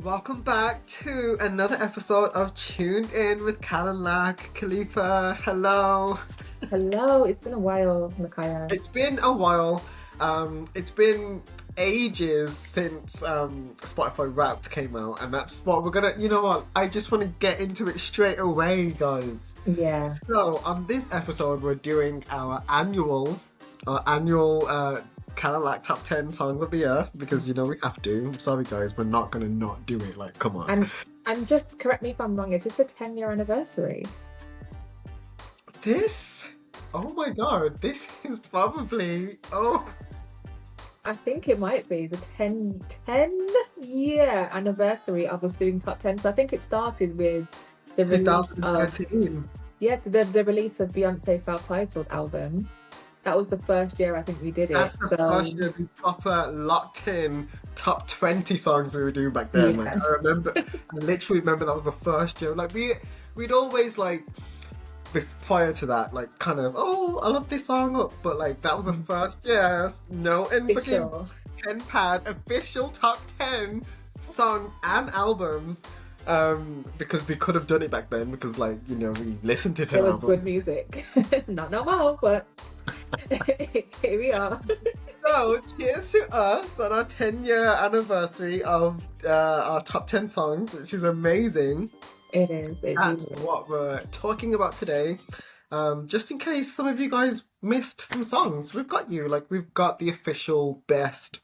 Welcome back to another episode of Tuned In with KAL and LAK. Khalifa, hello. Hello, it's been a while, Nakaya. It's been a while. It's been ages since Spotify Wrapped came out, and that's what we're gonna. You know what? I just want to get into it straight away, guys. Yeah. So on this episode, we're doing our annual KAL and LAK top 10 songs of the year because you know we have to. I'm sorry, guys, we're not gonna not do it. Like, come on. And just correct me if I'm wrong, is this the 10-year anniversary? This, oh my god, this is probably, I think it might be the 10-year anniversary of us doing top 10. So I think it started with the release of 2013. the release of Beyonce's self-titled album. That was the first year I think we did it. That's the first year we proper locked in top 20 songs we were doing back then. Yes. Like, I literally remember that was the first year. Like, we'd always, like, prior to that, like, kind of, oh, I love this song, but, like, that was the first year. No, and freaking Official. pen pad, official top 10 songs and albums. Because we could have done it back then because, like, you know, we listened to 10 It was albums. good music. Not no more, but here we are. So, cheers to us on our 10-year anniversary of our top 10 songs, which is amazing. It is. It That's really is. what we're talking about today. Just in case some of you guys missed some songs, we've got you. Like, we've got the official best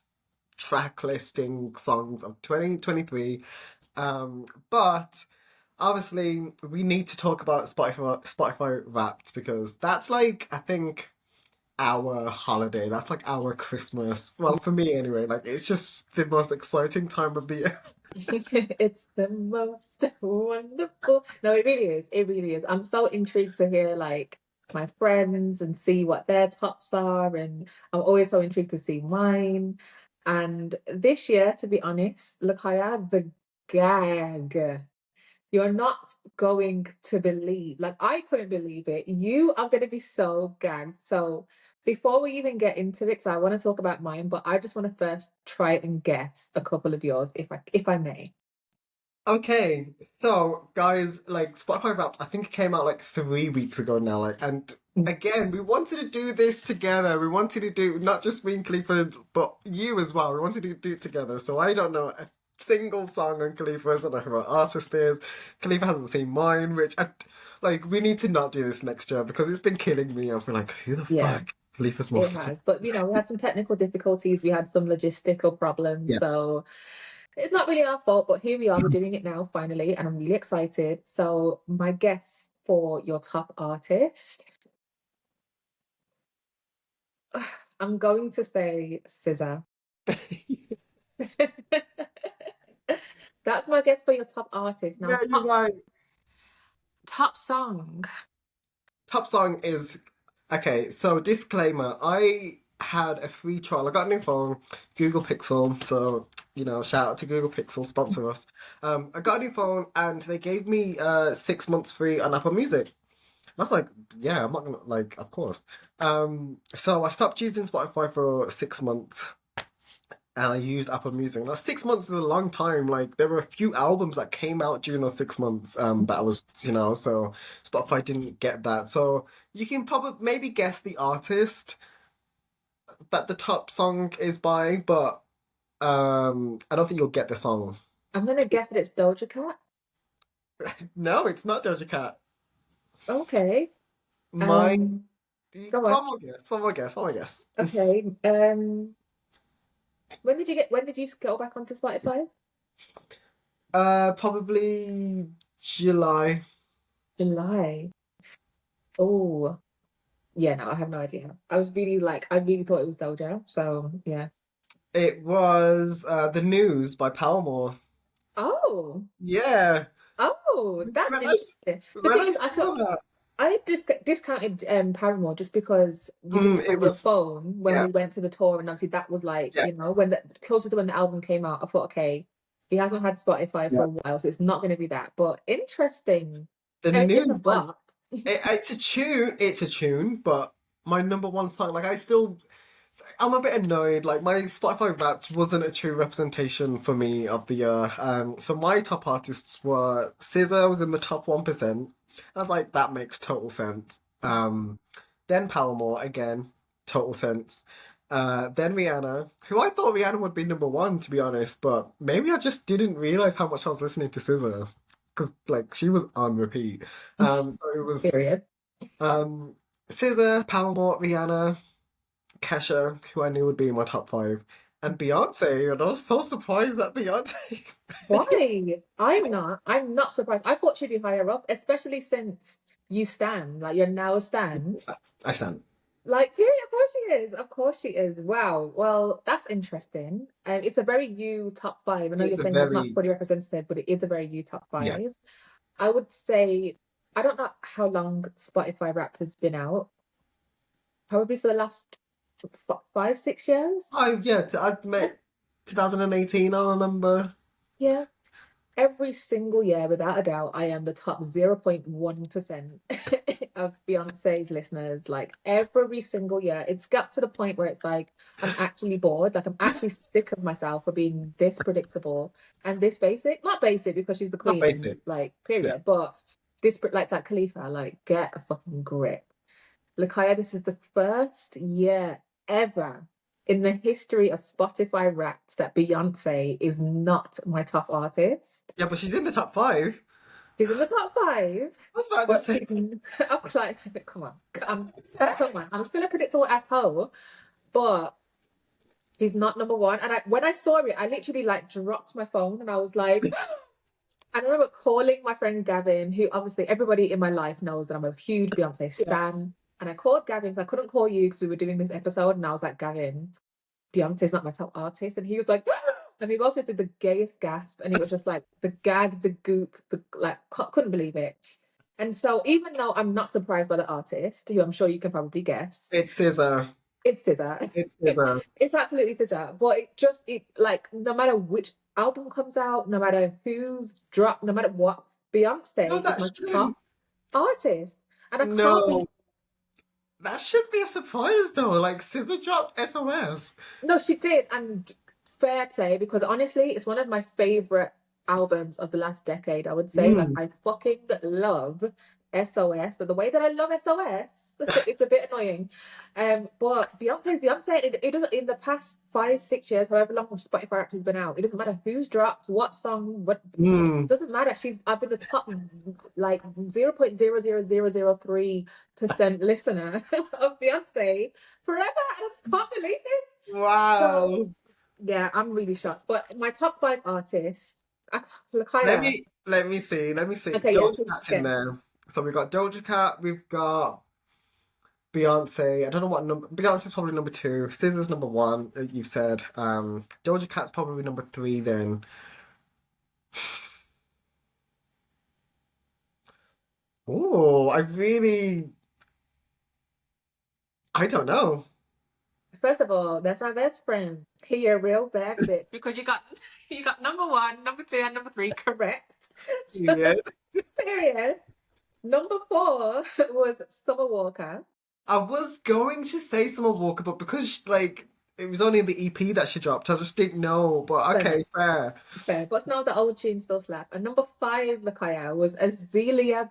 track listing songs of 2023. But obviously, we need to talk about Spotify Wrapped because that's like, I think, our holiday. That's like our Christmas. Well, for me anyway. Like, it's just the most exciting time of the year. It's the most wonderful. No, it really is. It really is. I'm so intrigued to hear like my friends and see what their tops are, and I'm always so intrigued to see mine. And this year, to be honest, Lakaya, the gag. You're not going to believe, like I couldn't believe it. You are going to be so gagged. So before we even get into it, so I want to talk about mine, but I just want to first try and guess a couple of yours, if I may. Okay, so guys, like Spotify Wrapped, I think it came out like 3 weeks ago now. Like, and again, we wanted to do this together. We wanted to do not just me and Khalifa, but you as well. We wanted to do it together. So I don't know a single song on Khalifa's. I don't know who our artist is. Khalifa hasn't seen mine, like we need to not do this next year because it's been killing me. I've been like, who the Yeah, fuck is Khalifa's it most? has. But we had some technical difficulties, we had some logistical problems, Yeah. so it's not really our fault, but here we are, we're doing it now finally, and I'm really excited. So my guess for your top artist, I'm going to say Scissor. That's my guess for your top artist. Now, Yeah, you're right. top song. Top song is okay. So disclaimer: I had a free trial. I got a new phone, Google Pixel. So you know, shout out to Google Pixel, sponsor us. I got a new phone, and they gave me 6 months free on Apple Music. That's like, yeah, I'm not gonna like, of course. So I stopped using Spotify for 6 months. And I used Apple Music. Now, 6 months is a long time. Like, there were a few albums that came out during those 6 months that I was, so Spotify didn't get that. So you can probably maybe guess the artist that the top song is by, but I don't think you'll get the song. I'm gonna guess that it's Doja Cat. No, it's not Doja Cat. Okay. My, Go on. one more guess, one more guess, one more guess. Okay. When did you go back onto Spotify? Probably July. July. Oh, yeah, no, I have no idea. I really thought it was Doja. So yeah. It was The News by Paramore. Oh, Yeah. oh, that's When I, interesting. The when thing I is, I saw thought that, I discounted Paramore just because you didn't it have your was, phone when yeah, we went to the tour, and obviously that was like, yeah, when the closer to when the album came out, I thought, okay, he hasn't had Spotify for yeah. a while, so it's not going to be that. But interesting. The I mean, it's a News, like, bop. it's a tune, but my number one song, like, I still, I'm a bit annoyed. Like my Spotify Wrapped wasn't a true representation for me of the year. So my top artists were SZA was in the top 1%. I was like, that makes total sense. Then Paramore again, total sense. Then Rihanna, who I thought Rihanna would be number one to be honest, but maybe I just didn't realize how much I was listening to SZA because like she was on repeat. So it was Period. um, SZA, Paramore, Rihanna. Kesha, who I knew would be in my top five, and Beyonce. And I was so surprised that Beyonce. Why? I'm not. I'm not surprised. I thought she'd be higher up, especially since you stan. Like you're now a stan. I stand. Like, period, of course she is. Of course she is. Wow. Well, that's interesting. It's a very you top five. I know you're It's a saying that's not very fully representative, but it is a very you top yeah. five. I would say I don't know how long Spotify Wrapped has been out. Probably for the last 5, 6 years. Oh yeah, I met 2018. I remember. Yeah. Every single year, without a doubt, I am the top 0.1% of Beyonce's listeners. Like every single year, it's got to the point where it's like I'm actually bored. Like I'm actually sick of myself for being this predictable and this basic. Not basic because she's the Not queen and basic. like Yeah. period, but this like that Khalifa, like get a fucking grip. Lakaya, this is the first year ever in the history of Spotify Wrapped that Beyonce is not my top artist. Yeah, but she's in the top five. She's in the top five, I was about to but say. she's I'm like, come on, come on. I'm still a predictable asshole, but she's not number one. And when I saw it, I literally like dropped my phone and I was like, and I remember calling my friend Gavin, who obviously everybody in my life knows that I'm a huge Beyonce Yeah. stan. And I called Gavin, so I couldn't call you because we were doing this episode. And I was like, Gavin, Beyonce's not my top artist. And he was like, and we both just did the gayest gasp. And it was just like the gag, the goop, the like, couldn't believe it. And so even though I'm not surprised by the artist, who I'm sure you can probably guess, It's SZA. it's SZA. It's SZA. It's absolutely SZA. But it like no matter which album comes out, no matter who's dropped, no matter what, No, Beyonce is that my shouldn't. top artist. And I can't believe No, that should be a surprise though. Like SZA dropped SOS. no, she did, and fair play because honestly, it's one of my favorite albums of the last decade. I would say, like, Mm. I fucking love SOS. The way that I love SOS, it's a bit annoying. But Beyonce's Beyonce. It doesn't in the past 5, 6 years, however long Spotify Wrapped has been out. It doesn't matter who's dropped, what song, what Mm. doesn't matter. I've been the top like 0.00003% listener of Beyonce forever, and I just can't believe this. So Wow. yeah, I'm really shocked. But my top five artists, Let Lakaya. me let me see. Let me see. Okay, yeah, Doja please Cat's in guess. there. So we've got Doja Cat, we've got Beyonce. I don't know what number. Beyonce's probably number two. SZA's number one. You've said. Doja Cat's probably number three. Then. Oh, I really. I don't know. First of all, that's my best friend. You're a real bad bitch because you got you got number one, number two, and number three correct. So, Yeah. period. Number four was Summer Walker. I was going to say Summer Walker, but because like it was only in the EP that she dropped, I just didn't know. But Fair, okay, fair. fair. But now the old tune still slap. And number five, Lakaya, was Azealia.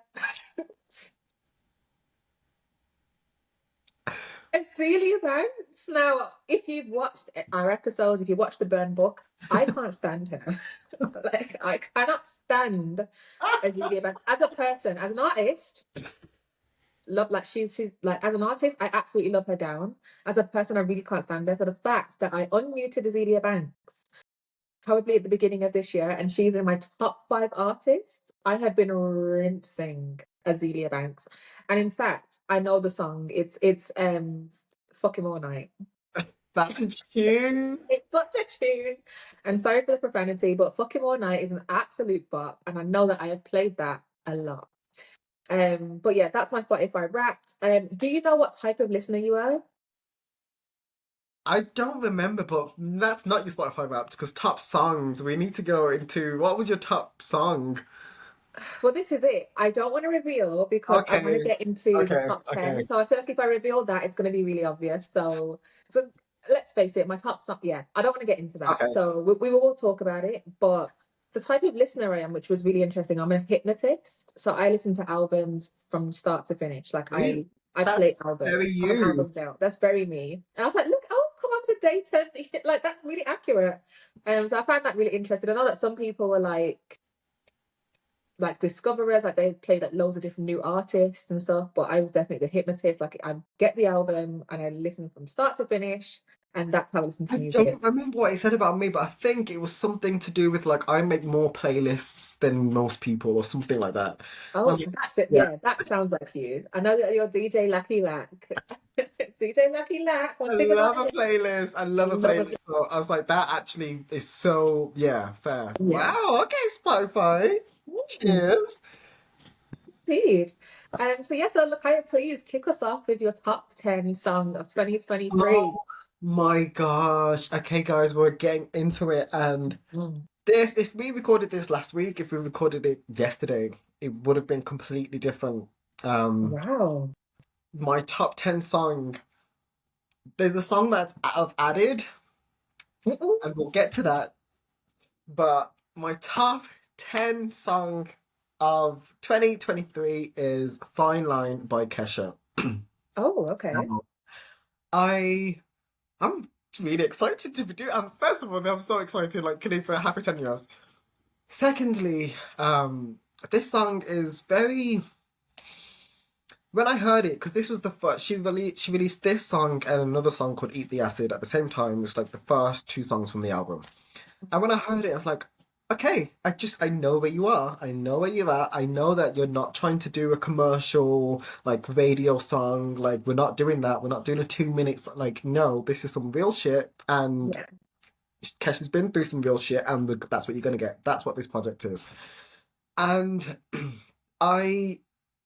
Azealia Banks. Now, if you've watched our episodes, if you watched the Burn Book, I can't stand her. Like, I cannot stand Azealia Banks as a person, as an artist. Love like she's like as an artist, I absolutely love her down. As a person, I really can't stand her. So the fact that I unmuted Azealia Banks probably at the beginning of this year, and she's in my top five artists. I have been rinsing Azealia Banks, and in fact, I know the song. It's fucking all night. That's a tune. It's such a tune. And sorry for the profanity, but fucking all night is an absolute bop, and I know that I have played that a lot. But yeah, that's my Spotify Wrapped. Do you know what type of listener you are? I don't remember, but that's not your Spotify Wrapped because top songs. We need to go into what was your top song? Well, this is it. I don't want to reveal because I want to Okay, get into the okay, top okay. 10. So I feel like if I reveal that, it's going to be really obvious. So let's face it, my top song, yeah, I don't want to get into that. Okay. So we will talk about it, but the type of listener I am, which was really interesting, I'm a hypnotist. So I listen to albums from start to finish. Like Sweet. I play That's very albums. I'm an you. album girl. That's very me. And I was like, look, oh, come up to date. Like that's really accurate. So I find that really interesting. I know that some people are like discoverers, like they played like loads of different new artists and stuff, but I was definitely the hypnotist. Like I get the album and I listen from start to finish, and that's how I listen to I music. don't remember what he said about me, but I think it was something to do with like I make more playlists than most people or something like that. I Oh, was like, that's it. yeah, Yeah, that sounds like you. I know that you're DJ Lucky Lack. DJ Lucky Lack, I one thing love about a him, playlist. I love a you love playlist. So I was like, that actually is so, yeah, fair. yeah. Wow, okay, Spotify. Mm, Cheers. indeed. So yes, so look, please kick us off with your top 10 song of 2023. Oh my gosh. Okay, guys, we're getting into it. And Mm. this, if we recorded this last week, if we recorded it yesterday, it would have been completely different. Um, Wow. my top 10 song, there's a song that's I've added, Mm-mm. and we'll get to that. But my top 10 song of 2023 is Fine Line by Kesha. Oh, okay. Now, I I'm really excited to be doing. First of all, I'm so excited. Like, can for happy 10 years. Secondly, this song is very. When I heard it, because this was the first, she released this song and another song called "Eat the Acid" at the same time. It's like the first two songs from the album. And when I heard it, I was like, okay, I know where you are. I know where you're at. I know that you're not trying to do a commercial, like, radio song. Like, we're not doing that. We're not doing a 2 minutes. Like, no, this is some real shit. And Yeah. Kesha's been through some real shit, and that's what you're going to get. That's what this project is. And I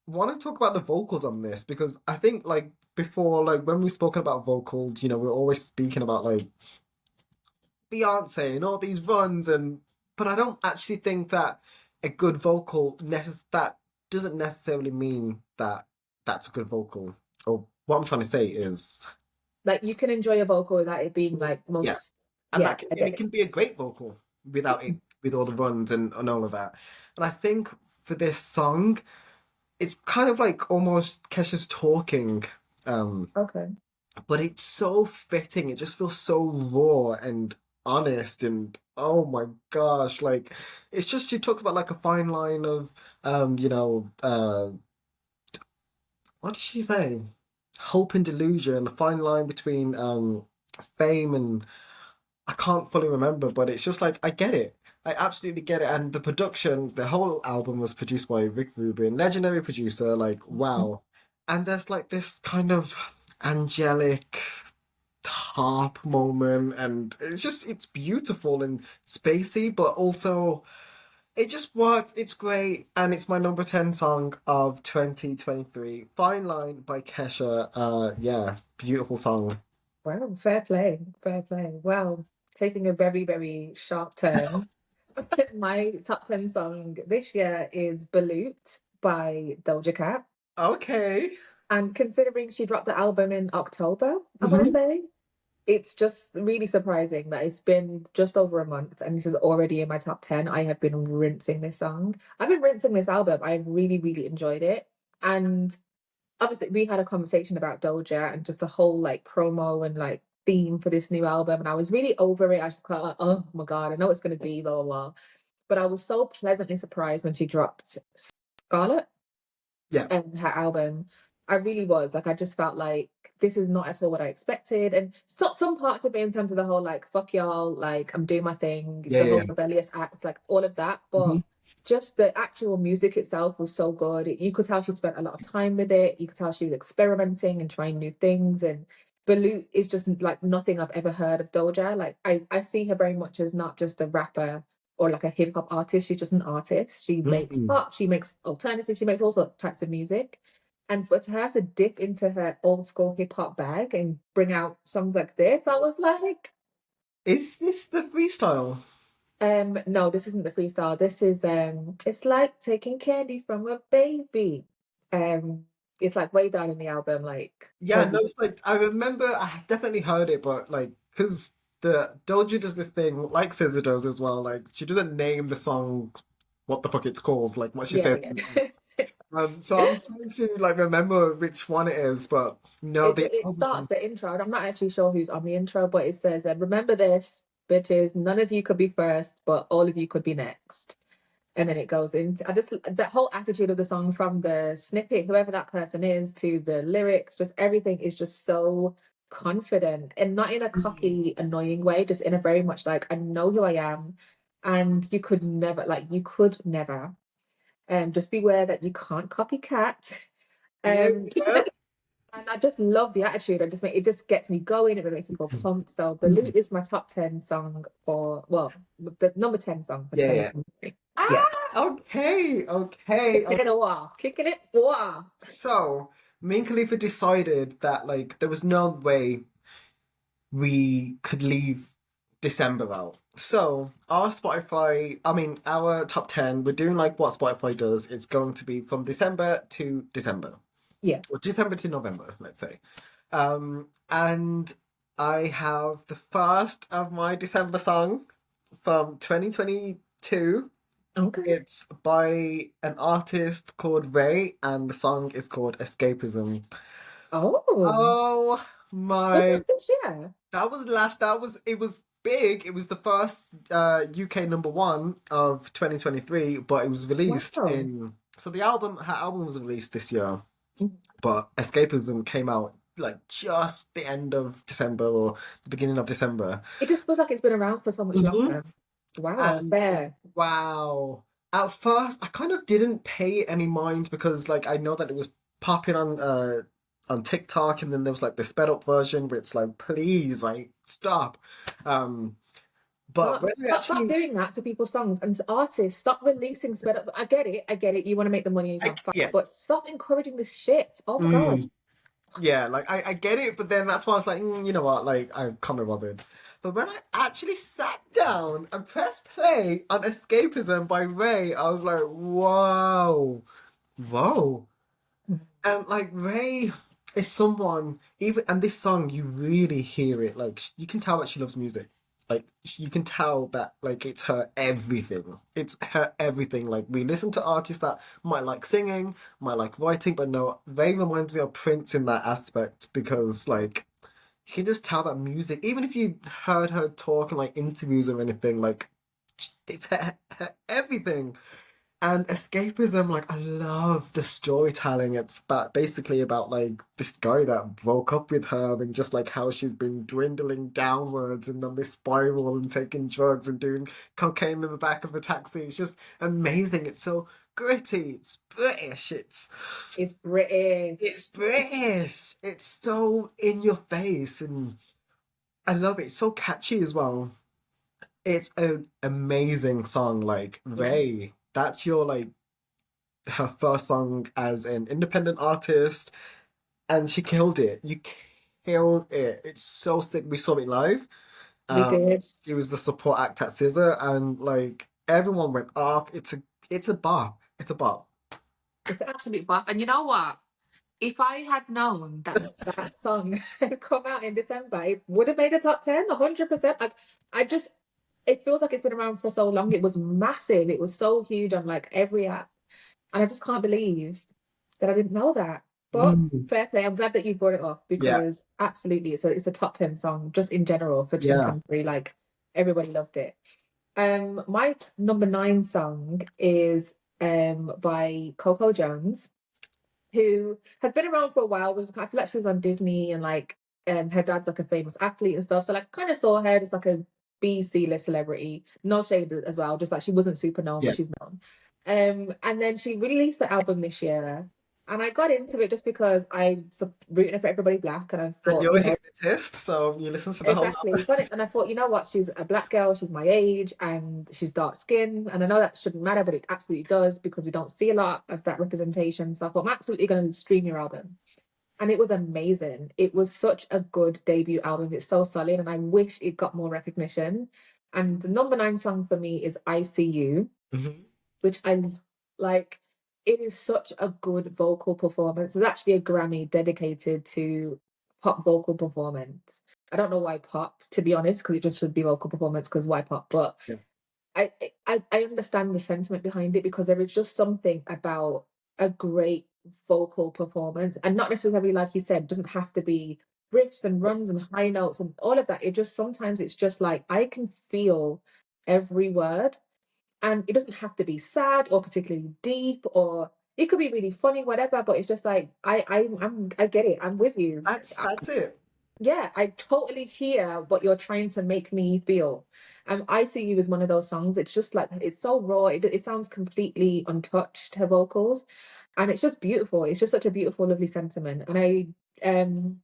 want to talk about the vocals on this because I think, like, before, like, when we've spoken about vocals, we're always speaking about, like, Beyonce and all these runs but I don't actually think that a good vocal that doesn't necessarily mean that that's a good vocal. Or what I'm trying to say is Like you can enjoy a vocal without it being like the yeah, most, and yeah, I it get can be a great vocal without it. it with all the runs and all of that. And I think for this song, it's kind of like almost Kesha's talking. Um, Okay. but it's so fitting. It just feels so raw and honest and oh my gosh, like it's just she talks about like a fine line of what did she say? Hope and delusion, a fine line between fame and I can't fully remember, but it's just like I get it. I absolutely get it. And the production, the whole album was produced by Rick Rubin, legendary producer, like wow. And there's like this kind of angelic harp moment and it's beautiful and spacey, but also it just works. It's great, and it's my number 10 song of 2023. Fine Line by Kesha. Yeah, beautiful song. Wow, fair play, fair play. Well, taking a very, very sharp turn. My top 10 song this year is Balut by Doja Cat. Okay. And considering she dropped the album in October, I want to Hmm. say, it's just really surprising that it's been just over a month and this is already in my top 10. I have been rinsing this song. I've been rinsing this album. I've really, really enjoyed it. And obviously we had a conversation about Doja and just the whole like promo and like theme for this new album. And I was really over it. I was just kind of like, oh my God, I know it's gonna be blah blah blah. But I was so pleasantly surprised when she dropped Scarlet Yeah. her album. I really was like, I just felt like this is not at all what I expected, and so some parts of it in terms of the whole like fuck y'all, like I'm doing my thing, Yeah, the yeah, whole yeah. rebellious act, like all of that, Hmm. but just the actual music itself was so good. You could tell she spent a lot of time with it. You could tell she was experimenting and trying new things. And Balut is just like nothing I've ever heard of Doja. Like I see her very much as not just a rapper or like a hip hop artist. She's just an artist. She makes Mm. pop, she makes alternative, she makes all sorts of types of music. And for her to dip into her old school hip hop bag and bring out songs like this, I was like, Is this the freestyle? no, this isn't the freestyle. This is it's like taking candy from a baby. Um, It's like way down in the album, like Yeah, no, almost. it's like I remember I definitely heard it, but like because the Doja does this thing like SZA does as well. Like she doesn't name the song what the fuck it's called, like what she Yeah, says. yeah. So I'm trying to like remember which one it is, but no, the It starts album. the intro, and I'm not actually sure who's on the intro, but it says, "Remember this, bitches. None of you could be first, but all of you could be next." And then it goes into I just the whole attitude of the song, from the snippet, whoever that person is, to the lyrics, just everything is just so confident, and not in a cocky, annoying way, just in a very much like, I know who I am, and you could never, just beware that you can't copycat. Um, Yeah. and I just love the attitude. It just gets me going. It makes me feel pumped. So the Loot is my top 10 song for, well, the number 10 song for Yeah, yeah. 2023. Yeah. Ah, okay, okay. Kicking it a while. Kicking it a while. So me and Khalifa decided that like there was no way we could leave December out. So our Spotify, I mean our top 10, we're doing like what Spotify does. It's going to be from December to December. Yeah. Or December to November, let's say. And I have the first of my December song from 2022. Okay. It's by an artist called Ray, and the song is called Escapism. Oh, Oh was my, that this year? it was big. It was the first UK number one of 2023, but it was released Wow. in, so her album was released this year, but Escapism came out like just the end of December or the beginning of December. It just feels like it's been around for so much Hmm. longer. Wow, And fair. wow. At first, I kind of didn't pay any mind because like I know that it was popping on TikTok, and then there was like the sped up version which like please like stop. Um but when we Stop actually doing that to people's songs, and artists. Stop releasing sped up. I get it. I get it. You want to make the money on your song, fine. yeah. But stop encouraging this shit. Oh my God. Mm. Yeah, like I get it, but then that's why I was like, you know what, like I can't be bothered. But when I actually sat down and pressed play on Escapism by Ray, I was like, whoa, whoa. And like Ray is someone, even, and this song you really hear it. Like you can tell that she loves music. Like you can tell that like it's her everything. It's her everything. Like we listen to artists that might like singing, might like writing, but no, Ray reminds me of Prince in that aspect because like you can just tell that music. Even if you heard her talk in like interviews or anything, like it's her everything. And escapism, like I love the storytelling. It's basically about like this guy that broke up with her and just like how she's been dwindling downwards and on this spiral and taking drugs and doing cocaine in the back of the taxi. It's just amazing. It's so gritty. It's British. It's British. It's British. It's so in your face, and I love it. It's so catchy as well. It's an amazing song. Like Yeah. Ray, that's your like her first song as an independent artist, and she killed it. You killed it. It's so sick. We saw it live. We did. She was the support act at Scissor, and like everyone went off. It's a bop. It's a bop. It's an absolute bop. And you know what? If I had known that that song had come out in December, it would have made the top 10, 100%. Like, I just, it feels like it's been around for so long. It was massive. It was so huge on like every app. And I just can't believe that I didn't know that. But Mm. fair play. I'm glad that you brought it up, Yeah, because absolutely it's a top 10 song just in general for yeah. 2023. Like, everybody loved it. My number 9 song is by Coco Jones, who has been around for a while. I feel like she was on Disney, and like her dad's like a famous athlete and stuff. So like kind of saw her as like a B C list celebrity. No shade as well, just like she wasn't super known, Yeah. but she's known. And then she released the album this year, and I got into it just because I rooting for Everybody Black, and I And thought, you're a hypnotist, so you listen to the whole exactly. album. Got it. And I thought, you know what? She's a black girl. She's my age, and she's dark skinned. And I know that shouldn't matter, but it absolutely does, because we don't see a lot of that representation. So I thought, I'm absolutely going to stream your album. And it was amazing. It was such a good debut album. It's so solid, and I wish it got more recognition. And the number 9 song for me is I See You, Mhm. which I like. It is such a good vocal performance. There's actually a Grammy dedicated to pop vocal performance. I don't know why pop, to be honest, because it just should be vocal performance, because why pop? But Yeah. I understand the sentiment behind it because there is just something about a great vocal performance, and not necessarily like you said, doesn't have to be riffs and runs and high notes and all of that. It just sometimes it's just like I can feel every word, and it doesn't have to be sad or particularly deep, or it could be really funny, whatever. But it's just like I get it. I'm with you. That's it. Yeah, I totally hear what you're trying to make me feel. And I See You is one of those songs. It's just like it's so raw. It sounds completely untouched, her vocals, and it's just beautiful. It's just such a beautiful, lovely sentiment. And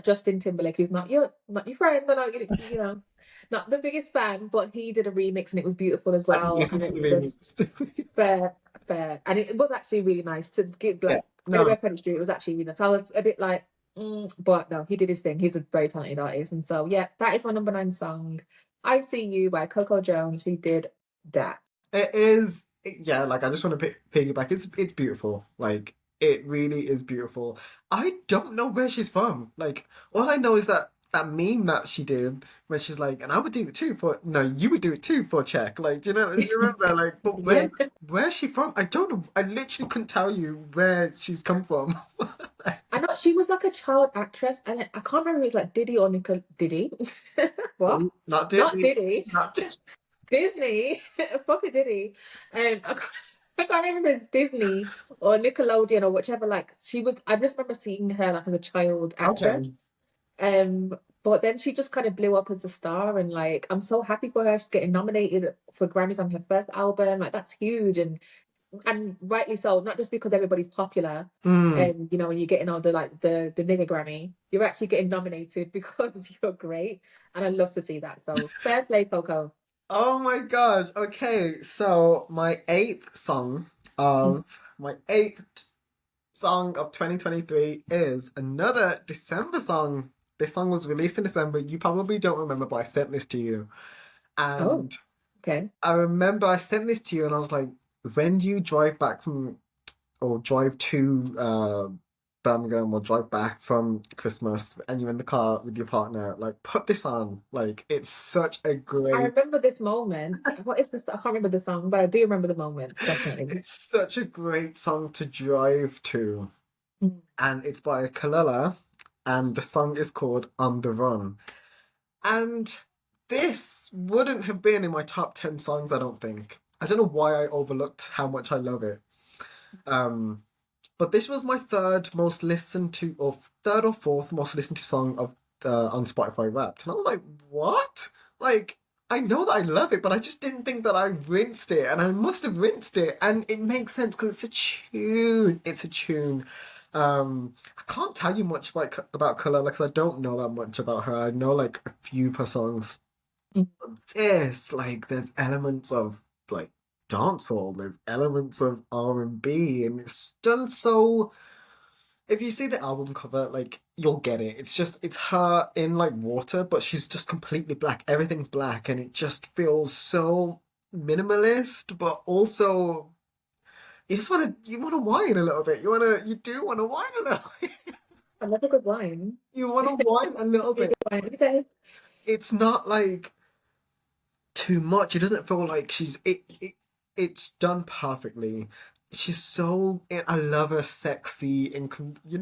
Justin Timberlake, who's not your friend, and not the biggest fan, but he did a remix and it was beautiful as I didn't well. listen And to the it was remix. fair, fair, and it was actually really nice to give Yeah. like No. everywhere Pedestry. It was actually really nice. I was a bit like. But no, he did his thing. He's a very talented artist. And so, yeah, that is my number 9 song. I See You by Coco Jones. She did that. It is, yeah, like I just want to piggyback. It's beautiful. Like it really is beautiful. I don't know where she's from. Like all I know is that meme that she did where she's like, and I would do it too for no, you would do it too for Czech. Like, do you remember? Like, but Yeah. where's she from? I don't know. I literally couldn't tell you where she's come from. I know she was like a child actress, and I can't remember if it was like Diddy or Nickel Diddy. What? Oh, not Not Disney. Diddy. Not Disney. Disney. Fuck a Diddy. I can't remember if it's Disney or Nickelodeon or whichever. Like she was. I just remember seeing her like as a child Okay. actress. Um, but then she just kind of blew up as a star, and like I'm so happy for her. She's getting nominated for Grammys on her first album. Like that's huge, and rightly so. Not just because everybody's popular, Mm. and when you're getting all the nigger Grammy, you're actually getting nominated because you're great, and I love to see that. So fair play, Coco. Oh my gosh. Okay, so my eighth song of 2023 is another December song. This song was released in December. You probably don't remember, but I sent this to you. Oh, And okay. I remember I sent this to you and I was like, when you drive back from or drive to Birmingham or drive back from Christmas and you're in the car with your partner, like put this on. Like it's such a I great remember this moment. What is this? I can't remember the song, but I do remember the moment, definitely. it's such a great song to drive to. Mm. And it's by Kalila and the song is called On the Run. And this wouldn't have been in my top 10 songs, I don't think. I don't know why I overlooked how much I love it. Um, but this was my third or fourth most listened to song of on Spotify Wrapped, and I was like, "What? Like, I know that I love it, but I just didn't think that I rinsed it, and I must have rinsed it, and it makes sense because it's a tune. It's a tune. I can't tell you much about Color because I don't know that much about her. I know like a few of her songs. Mm. This like there's elements of like dancehall, there's elements of R&B, and it's done so. If you see the album cover, like you'll get it. It's her in like water, but she's just completely black. Everything's black, and it just feels so minimalist, but also you want to whine a little bit. You do want to whine a little bit. I love a good wine. You want to whine a little Very bit. good wine. Let me tell you. It's not like too much. It doesn't feel like it's done perfectly. She's so I love her sexy and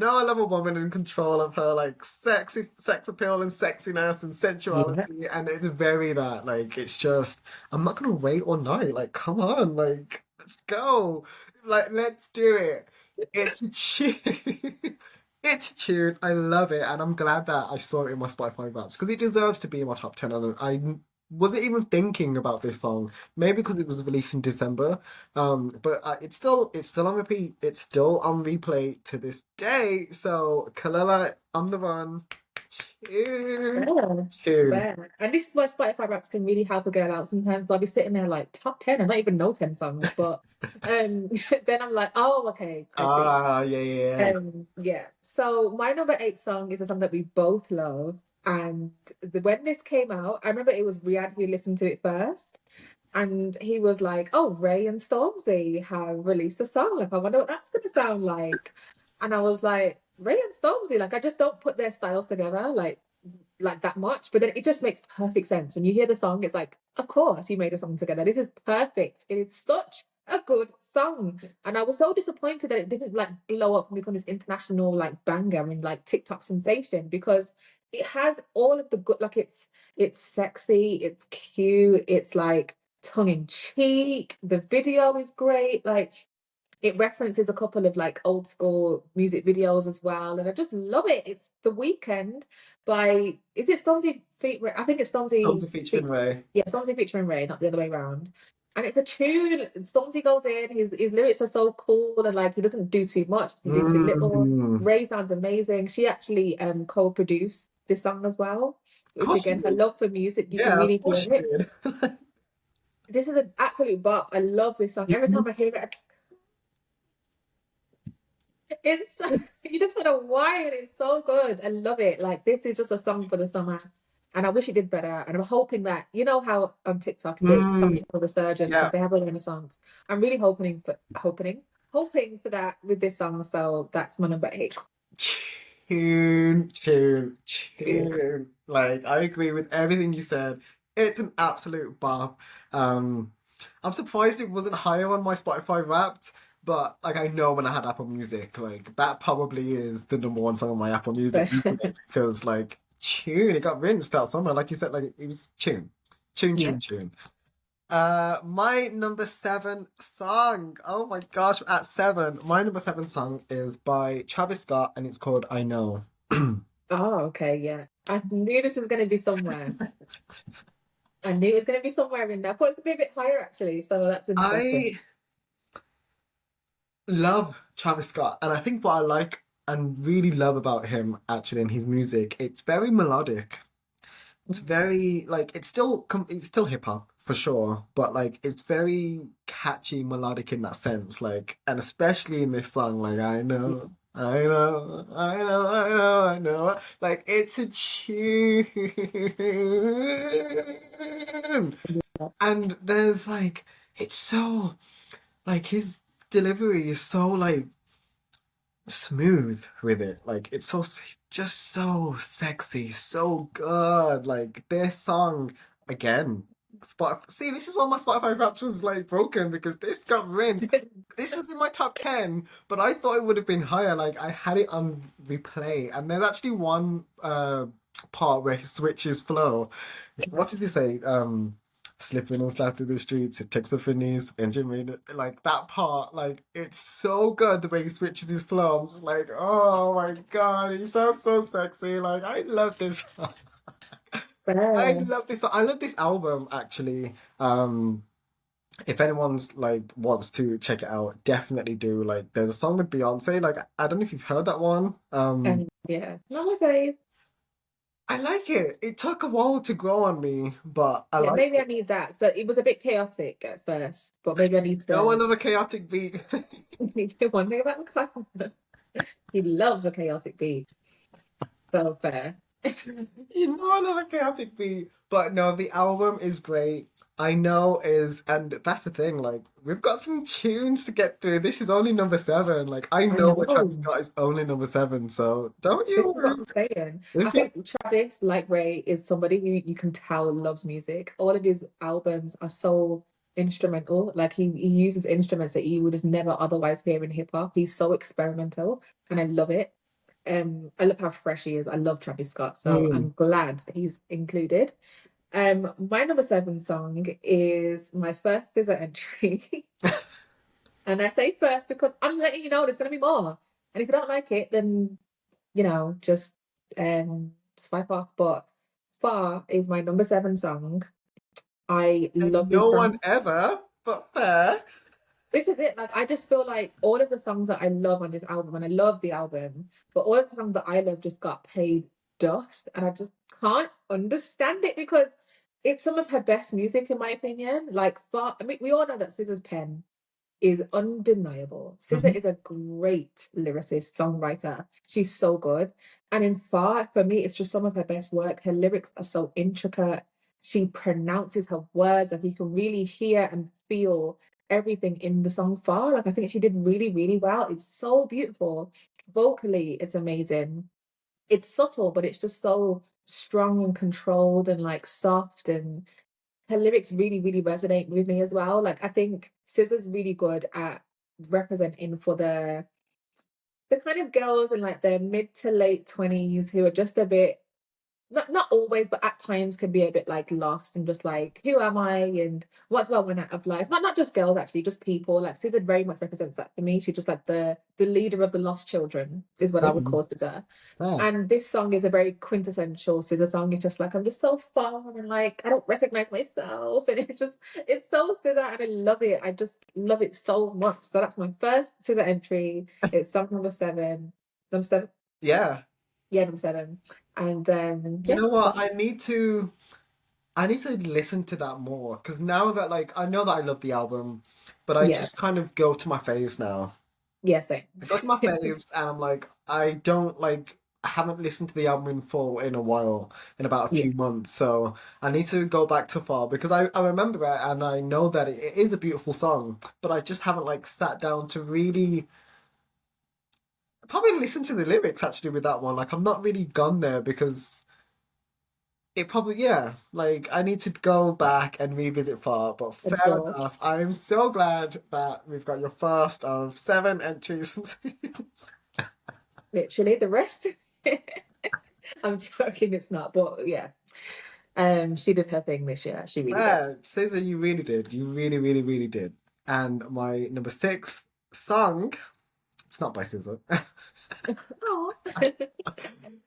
I love a woman in control of her like sexy sex appeal and sexiness and Yeah. sensuality, and it's very that like it's just I'm not gonna wait all night. Like come on, like let's go. Like let's do it. It's a tune. It's a tune. I love it, and I'm glad that I saw it in my Spotify Wrapped because it deserves to be in my top 10. And I wasn't even thinking about this song, maybe because it was released in December. But it's still on repeat. It's still on replay to this day. So Kalila on the run. Tune. Fair, Tune. fair. And this is why Spotify Wraps can really help a girl out. Sometimes I'll be sitting there like top 10. I don't even know 10 songs, but then I'm like, oh, okay, I see. Ah, yeah, yeah, Yeah. So my number 8 song is a song that we both love. And when this came out, I remember it was we had to listen to it first. And he was like, "Oh, Ray and Stormzy have released a song. Like, I wonder what that's gonna sound like." And I was like, Ray and Stormzy, like, I just don't put their styles together like that much. But then it just makes perfect sense when you hear the song. It's like, of course, you made a song together. This is perfect. It is such a good song. And I was so disappointed that it didn't like blow up and become this international like banger and like TikTok sensation because it has all of the good. Like, it's sexy, it's cute, it's like tongue in cheek. The video is great. Like, it references a couple of like old school music videos as well, and I just love it. It's The Weekend by, is it Stormzy feat Ray? I think it's Comes Stormzy a featuring feat, Ray. yeah, Stormzy featuring Ray, not the other way around. And it's a tune. Stormzy goes in. His lyrics are so cool, and like he doesn't do too much, doesn't do too little. Mm. Ray sounds amazing. She actually co-produced this song as well, Of which course she again, her did. love for music, you can Yeah, of really course hear she it. did. This is an absolute bop. I love this song. Every time I hear it, it's you just want to whine. It's so good. I love it. Like, this is just a song for the summer, and I wish it did better. And I'm hoping that, you know how on TikTok the songs Mm, have a resurgence, yeah. like they have a renaissance. I'm really hoping for that with this song. So that's my number eight. Yeah. Tune. Like, I agree with everything you said. It's an absolute bop. Um, I'm surprised it wasn't higher on my Spotify Wrapped, but like I know when I had Apple Music, like that probably is the number one song on my Apple Music easily, because like tune, it got rinsed out somewhere. Like you said, like it was tune, tune, Yeah. tune, tune. My number seven song. Oh my gosh, at seven, my number seven song is by Travis Scott and it's called I Know. Oh, okay. Yeah. I knew this was going to be somewhere. I knew it was going to be somewhere in there. I thought it could be a bit higher actually. So that's interesting. I love Travis Scott, and I think what I like and really love about him actually in his music, it's very melodic. It's very like it's still hip hop for sure, but like it's very catchy, melodic in that sense. Like, and especially in this song, like I know, I know, I know, I know, I know. Like it's a tune, and there's like it's so like his delivery is so like smooth with it. Like it's so just so sexy, so good. Like this song again. Spotify. See, this is why my Spotify Wrapped was like broken because this got rinsed. This was in my top 10, but I thought it would have been higher. Like I had it on replay, and there's actually one part where he switches flow. What did he say? Slipping and slide through the streets, it takes off her knees, engine made it. Like that part, like it's so good the way he switches his flow. I'm just like, oh my god, he sounds so sexy. Like I love this. I Fair. love this. I love this album actually. If anyone's like wants to check it out, definitely do. Like, there's a song with Beyonce. Like, I don't know if you've heard that one. And yeah, not my fave. I like it. It took a while to grow on me, but I Yeah, like maybe I it. need that. So it was a bit chaotic at first, but maybe I need No, I to love a chaotic beat. one thing about Kyle. He loves a chaotic beat. So fair. You know, I love a chaotic beat. But no, the album is great. I know is, and that's the thing, like, we've got some tunes to get through. This is only number seven. Like, I I know what Travis know. Scott is only number seven, so don't This you is what worry. I'm saying. I We've got think Travis, like Ray, is somebody who you can tell loves music. All of his albums are so instrumental. Like he uses instruments that you would just never otherwise hear in hip hop. He's so experimental, and I love it. I love how fresh he is. I love Travis Scott, so Mm. I'm glad he's included. My number seven song is my first scissor entry. And I say first because I'm letting you know there's gonna be more. And if you don't like it, then just swipe off. But Far is my number seven song. I And love this no one song. ever, but fair. This is it. Like, I just feel like all of the songs that I love on this album, and I love the album, but all of the songs that I love just got paid dust, and I just can't understand it because it's some of her best music, in my opinion. Like, Far, I mean, we all know that Scissor's pen is undeniable. Scissor Mhm. is a great lyricist, songwriter. She's so good. And in Far, for me, it's just some of her best work. Her lyrics are so intricate. she pronounces her words, like you can really hear and feel everything in the song Far. Like I think she did really, really well. It's so beautiful. Vocally, it's amazing. It's subtle, but it's just so strong and controlled and like soft, and her lyrics really, really resonate with me as well. Like I think SZA's really good at representing for the kind of girls in like their mid to late 20s who are just a bit, not always, but at times can be a bit like lost and just like, who am I and what do I want out of life? Not just girls actually, just people. Like SZA very much represents that for me. She's just like the leader of the lost children is what I would call SZA. Yeah. And this song is a very quintessential SZA song. It's just like I'm just so far and like I don't recognize myself, and it's so SZA and I love it. I just love it so much. So that's my first SZA entry. It's song number seven. Number seven, Yeah. yeah, number seven. And You yeah, know so what? I need to listen to that more because now that like I know that I love the album, but I yeah, just kind of go to my faves now. yeah, same. I go to my faves and I'm like I don't like I haven't listened to the album in full in a while, in about a Yeah, few months. So I need to go back to Far because I remember it and I know that it is a beautiful song, but I just haven't like sat down to really probably listen to the lyrics actually with that one. Like I'm not really gone there because it probably, yeah, like I need to go back and revisit Far, but I'm fair so enough. I'm so glad that we've got your first of seven entries from series. literally the rest. I'm joking, it's not, but yeah. She did her thing this year. She really did. Yeah, Caesar, you really did. You really, really, really did. And my number six song, it's not by Caesar. Oh,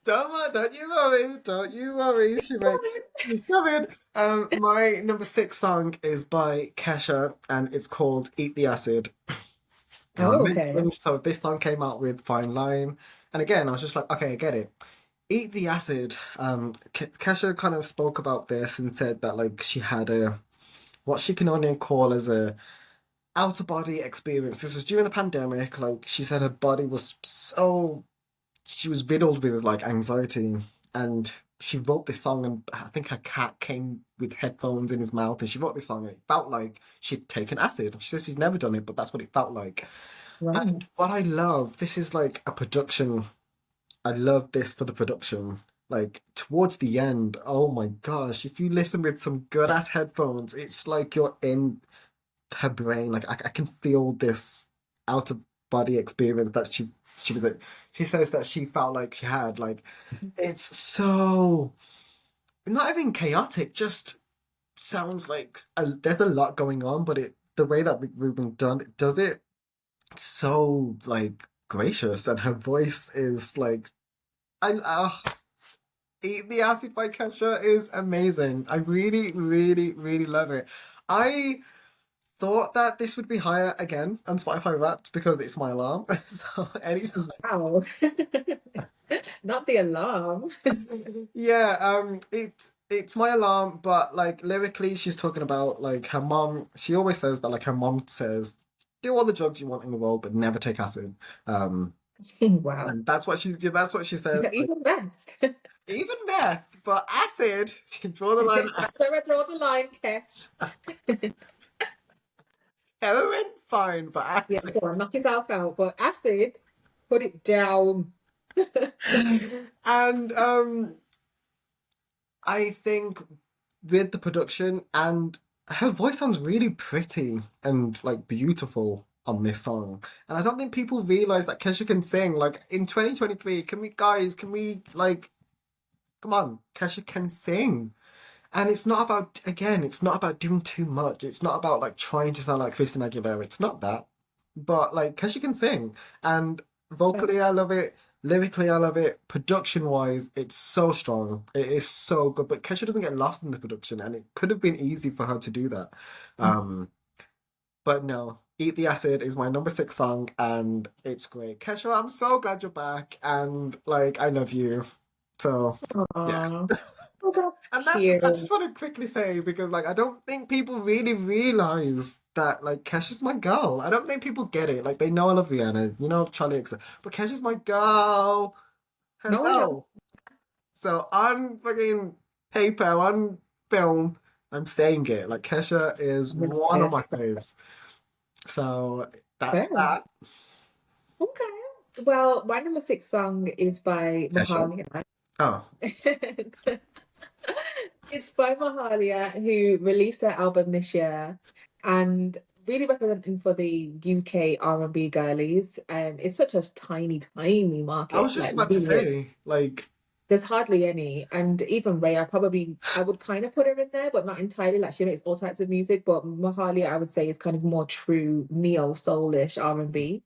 Don't you worry, don't you worry. She's coming. My number six song is by Kesha, and it's called "Eat the Acid." Now, I oh, okay. mentioned, so this song came out with Fine Line. And again, I was just like, okay, I get it. Eat the Acid. Kesha kind of spoke about this and said that like she had what she can only call as a out of body experience. This was during the pandemic. Like she said her body was so, she was riddled with like anxiety. And she wrote this song and I think her cat came with headphones in his mouth and she wrote this song and it felt like she'd taken acid. She says she's never done it, but that's what it felt like. Right. And what I love, this is like a production. I love this for the production. Like towards the end, oh my gosh, if you listen with some good ass headphones, it's like you're in her brain. Like I can feel this out of body experience that she was she says that she felt like she had. Like it's so not even chaotic, just sounds like there's a lot going on, but it the way that Ruben does it so like gracious, and her voice is like I Eat the Acid by Kesha is amazing. I really, really, really love it. I thought that this would be higher again on Spotify Wrapped because it's my alarm. So anytime, Wow. Not the alarm. yeah, it's my alarm, but like lyrically, she's talking about like her mom. She always says that like her mom says, "Do all the drugs you want in the world, but never take acid." Um, Wow. and that's what she says. Like Even math. even meth, but acid. She draw the line at That's where I draw the line, Kesh. heroin, fine, but Yeah, acid. go on, knock yourself out. But acid, put it down. And I think with the production and her voice sounds really pretty and like beautiful on this song. And I don't think people realize that Kesha can sing. Like in 2023, can we like come on, Kesha can sing. And it's not about again, it's not about doing too much. It's not about like trying to sound like Christina Aguilera. It's not that. But like Kesha can sing. And vocally I love it. Lyrically I love it. Production wise, it's so strong. It is so good. But Kesha doesn't get lost in the production and it could have been easy for her to do that. Um but no. Eat the Acid is my number six song and it's great. Kesha, I'm so glad you're back and like I love you. So yeah. Aw. Oh, that's And I just cute. want to quickly say because like I don't think people really realize that like Kesha's my girl. I don't think people get it. Like they know I love Rihanna, you know Charlie X, but Kesha's my girl. No, I know. Hello. So on fucking paper, on film, I'm saying it. Like Kesha is I'm gonna one say of it. my faves. So that's Fair. that. Okay. Well, my number six song is by Kesha. Mahalia. Oh, It's by Mahalia, who released their album this year and really representing for the UK R&B girlies. It's such a tiny, tiny I market. was just Like, about to really, say, like, there's hardly any. And even Ray, I would kind of put her in there, but not entirely. Like, she makes all types of music, but Mahalia, I would say, is kind of more true neo soulish R&B.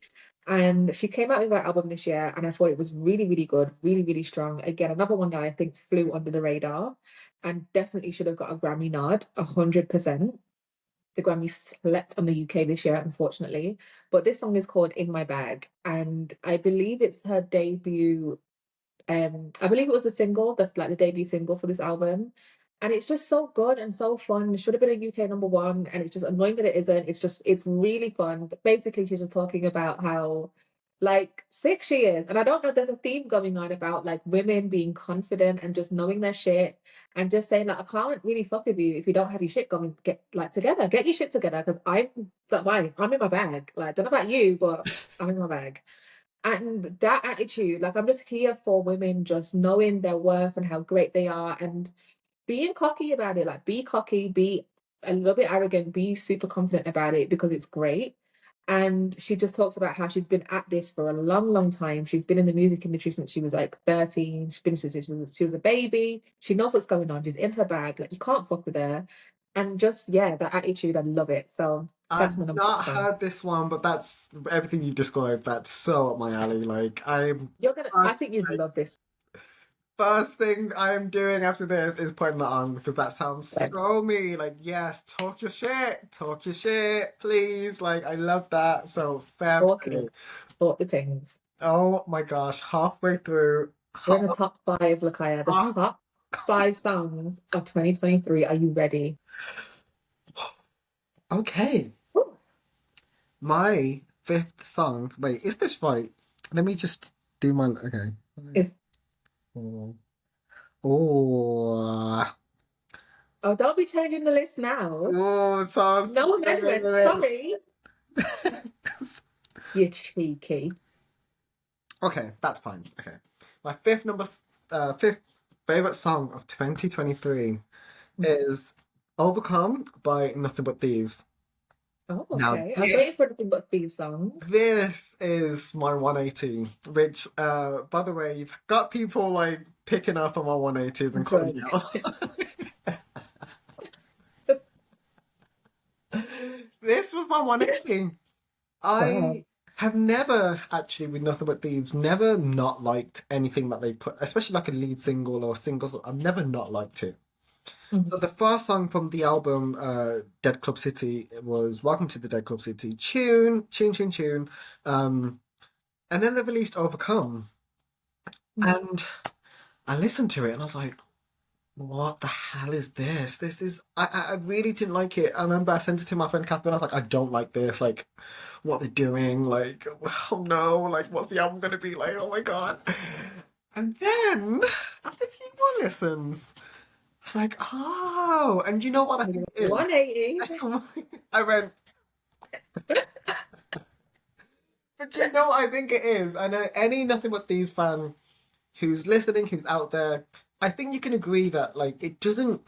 And she came out with her album this year, and I thought it was really, really good, really, really strong. Again, another one that I think flew under the radar and definitely should have got a Grammy nod, 100%. The Grammy slept on the UK this year, unfortunately. But this song is called In My Bag, and I believe it's her debut. I believe it was a single, the debut single for this album. And it's just so good and so fun. It should have been a UK number one, and it's just annoying that it isn't. It's really fun. But basically, she's just talking about how like sick she is. And I don't know, there's a theme going on about like women being confident and just knowing their shit and just saying like I can't really fuck with you if you don't have your shit going get like together. Get your shit together because I'm in my bag. Like, don't know about you, but I'm in my bag. And that attitude, like I'm just here for women just knowing their worth and how great they are and being cocky about it. Like be cocky, be a little bit arrogant, be super confident about it because it's great. And she just talks about how she's been at this for a long, long time. She's been in the music industry since she was like 13. She's been since she was a baby. She knows what's going on. She's in her bag. Like you can't fuck with her. And just yeah, that attitude, I love it. So that's I've my number not six song. heard this one, but that's everything you described. That's so up my alley. Like, I first, think you'd love this. first thing I'm doing after this is putting that on because that sounds so me. Like, yes, talk your shit, please. Like, I love that. So fair Talk play. it. Talk the things. Oh my gosh, halfway through, We're in the top five, Lakaya. The half, top five songs of 2023. Are you ready? okay. Woo. My fifth song. Wait, is this right? Let me just do my. Okay. It's Oh, oh, don't be changing the list now. oh, so No wait, wait, amendment. wait, Sorry. wait. You cheeky. Okay, that's fine. Okay, my fifth favorite song of 2023 is "Overcome" by Nothing But Thieves. Oh, Now okay. I was this waiting for nothing but Thieves song. this is my 180, which by the way, you've got people like picking up on my 180s and calling Good. me out. This was my 180. Wow. I have never actually with Nothing But Thieves, never not liked anything that they put, especially like a lead single or singles. I've never not liked it. So Mhm. the first song from the album Dead Club City was Welcome to the Dead Club City. Tune. Um, and then they released Overcome. Mhm. And I listened to it and I was like, what the hell is this? This is I really didn't like it. I remember I sent it to my friend Catherine. I was like, I don't like this. Like, what they're doing. Like, oh no. Like, what's the album gonna be like? Oh my god. And then after a few more listens, I was like, oh. And you know what I think it is? 180. I went, but you know what I think it is. And any Nothing But These fan who's listening, who's out there, I think you can agree that like it doesn't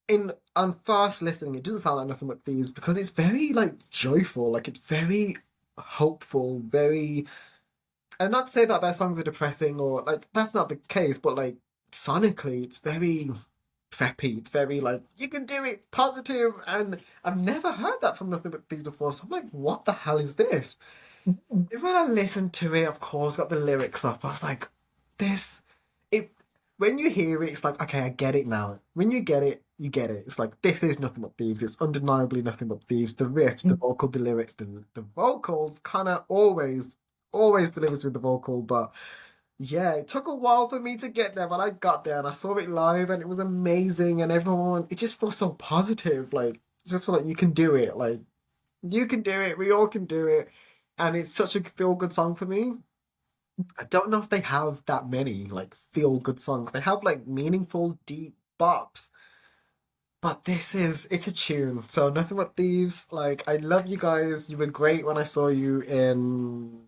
in on first listening, it doesn't sound like Nothing But Thieves because it's very like joyful, like it's very hopeful, very. And not to say that their songs are depressing or like that's not the case, but like sonically, it's very preppy. It's very like you can do it, positive, and I've never heard that from Nothing But Thieves before. So I'm like, what the hell is this? Mhm. And when I listened to it, of course, got the lyrics up. I was like, this. If when you hear it, it's like, okay, I get it now. When you get it, you get it. It's like this is Nothing But Thieves. It's undeniably Nothing But Thieves. The riffs, the vocal, the lyric, the vocals, kind of always delivers with the vocal. But yeah, it took a while for me to get there, but I got there and I saw it live and it was amazing. And everyone, it just feels so positive. Like it just feels like you can do it. Like you can do it. We all can do it. And it's such a feel good song for me. I don't know if they have that many like feel good songs. They have like meaningful, deep. bops. But it's a tune. So nothing but thieves. Like, I love you guys. You were great when I saw you in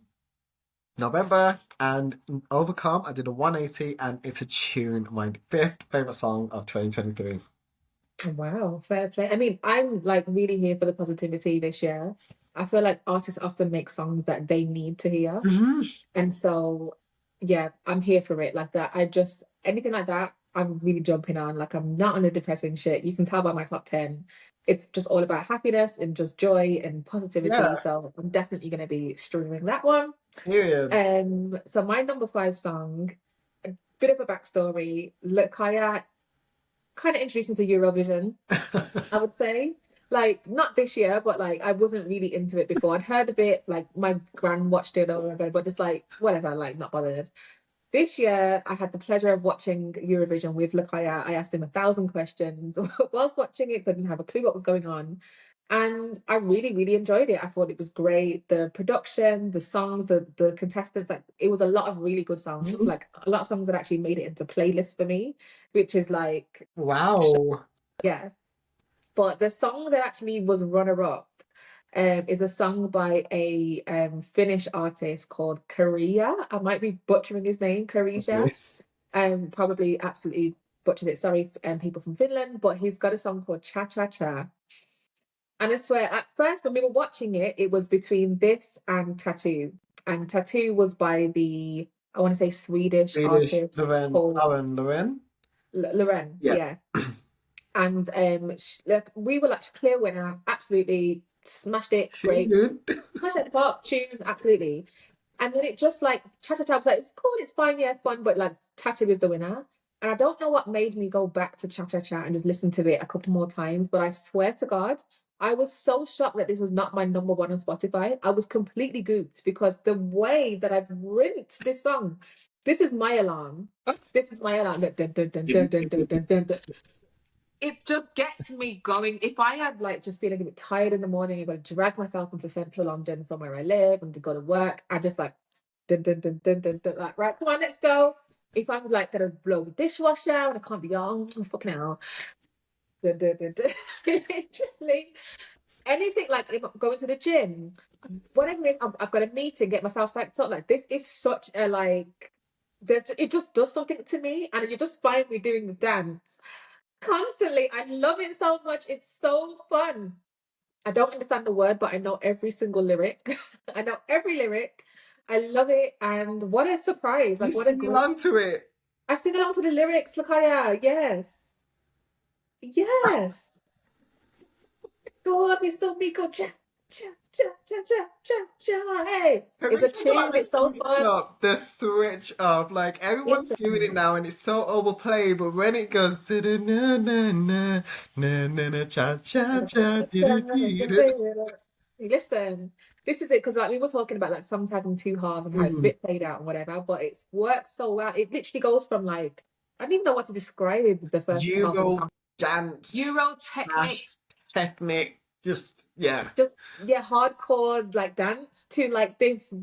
November, and Overcome, I did a 180, and it's a tune. My fifth favorite song of 2023. Wow, fair play. I mean, I'm like really here for the positivity this year. I feel like artists often make songs that they need to hear. Hmm. And so, yeah, I'm here for it. Like that, I just, anything like that, I'm really jumping on. Like, I'm not on the depressing shit. You can tell by my top 10. It's just all about happiness and just joy and positivity. Yeah, So, I'm definitely going to be streaming that one. period. So my number five song, a bit of a backstory. Lakaya kind of introduced me to Eurovision, I would say. Like, not this year, but like I wasn't really into it before. I'd heard a bit, like my gran watched it or whatever, but just like whatever, like not bothered. This year, I had the pleasure of watching Eurovision with Lakaya. I asked him 1,000 questions whilst watching it, so I didn't have a clue what was going on. And I really, really enjoyed it. I thought it was great. The production, the songs, the contestants, like it was a lot of really good songs. Mhm. Like a lot of songs that actually made it into playlists for me, which is like, Wow. yeah. But the song that actually was runner up is a song by a Finnish artist called Korea. I might be butchering his name, Korea. Okay. Probably absolutely butchered it. Sorry, people from Finland, but he's got a song called Cha Cha Cha. And I swear, at first, when we were watching it, it was between this and Tattoo. And Tattoo was by the, I want to say, Swedish Swedish artist called Loren. Loren. Yeah. Yeah. And like we were like clear winner, absolutely smashed it, great, Period. smashed it at the park, tune, absolutely. And then it just like Cha Cha Cha was like, it's cool, it's fine, yeah, fun, but like Tattoo is the winner. And I don't know what made me go back to Cha Cha Cha and just listen to it a couple more times, but I swear to God, I was so shocked that this was not my number one on Spotify. I was completely gooped because the way that I've rinsed this song, this is my alarm. This is my alarm. Dun, dun, dun, dun, dun, dun, dun, dun, dun, dun. It just gets me going. If I had like just feeling a bit tired in the morning, I've got to drag myself into central London from where I live and to go to work, I just like dun, dun, dun, dun, dun, dun, like right, come on, let's go. If I'm like gonna blow the dishwasher and I can't be on, fucking hell. Dun, dun, dun, dun. Literally anything like if I'm going to the gym, whatever it is, I've got a meeting, get myself psyched up. Like this is such a like it just does something to me and you just find me doing the dance constantly. I love it so much. It's so fun. I don't understand the word, but I know every single lyric. I know every lyric. I love it. And what a surprise. You Like, what a sing great. along to it. I sing along to the lyrics, Lakaya. Yes. Yes. Go on, Mr. Miko. Cha, cha, cha, cha, cha, cha, cha. Hey. Can we It's a talk about tune. the It's so switch fun. up? The switch up. Like, everyone's doing it Listen. now and it's so overplayed, but when it goes to the na na na na na na cha cha cha dee dee dee. Listen, this is it because like we were talking about like songs having two halves and how it's a Mhm. bit played out and whatever, but it's worked so well. It literally goes from like I don't even know what to describe the first half of the Euro song. dance Euro slash technic, technique. Just, yeah. just yeah, hardcore like dance to like this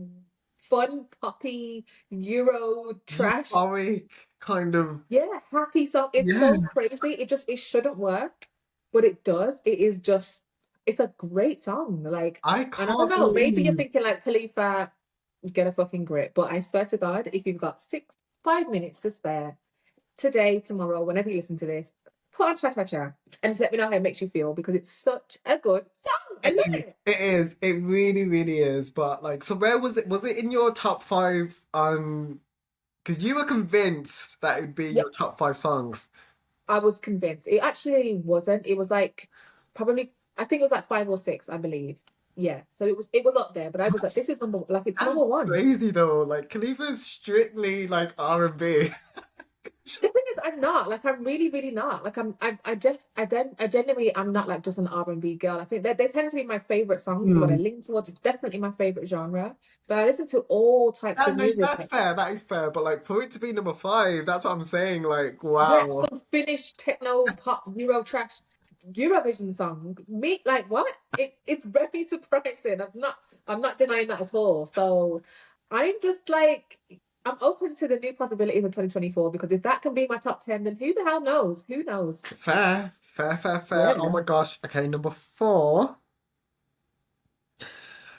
fun poppy Euro trash. Euphoric kind of, Yeah, happy song. It's yeah. so crazy. It shouldn't work, but it does. It is just it's a great song. Like, I and I don't can't know, maybe you're believe thinking like Khalifa, get a fucking grip. But I swear to God, if you've got 5 minutes to spare today, tomorrow, whenever you listen to this, put on Cha Cha Cha and just let me know how it makes you feel because it's such a good song. I it love is. it. It is. It really, really is. But like, so where was it? Was it in your top five? Because you were convinced that it would be in Yeah, your top five songs. I was convinced. It actually wasn't. It was like probably I think it was like five or six, I believe. Yeah. So it was up there, but I was like, this is That's number like it's number that's one. crazy though. Like Khalifa's strictly like R&B. The thing is, I'm not like I'm really, really not like I genuinely I'm not like just an R&B girl. I think that they tend to be my favorite songs. Is what I Hmm. lean towards. It's definitely my favorite genre. But I listen to all types Yeah, of no, music. that's fair. That is fair. But like for it to be number five, that's what I'm saying. Like, Yeah, wow. some Finnish techno pop Euro trash Eurovision song. Me like what? It's very surprising. I'm not denying that at all. So I'm just like I'm open to the new possibilities of 2024 because if that can be my top 10, then who the hell knows? Who knows? Fair, fair, fair, fair. Oh Yeah. my gosh. Okay, number four.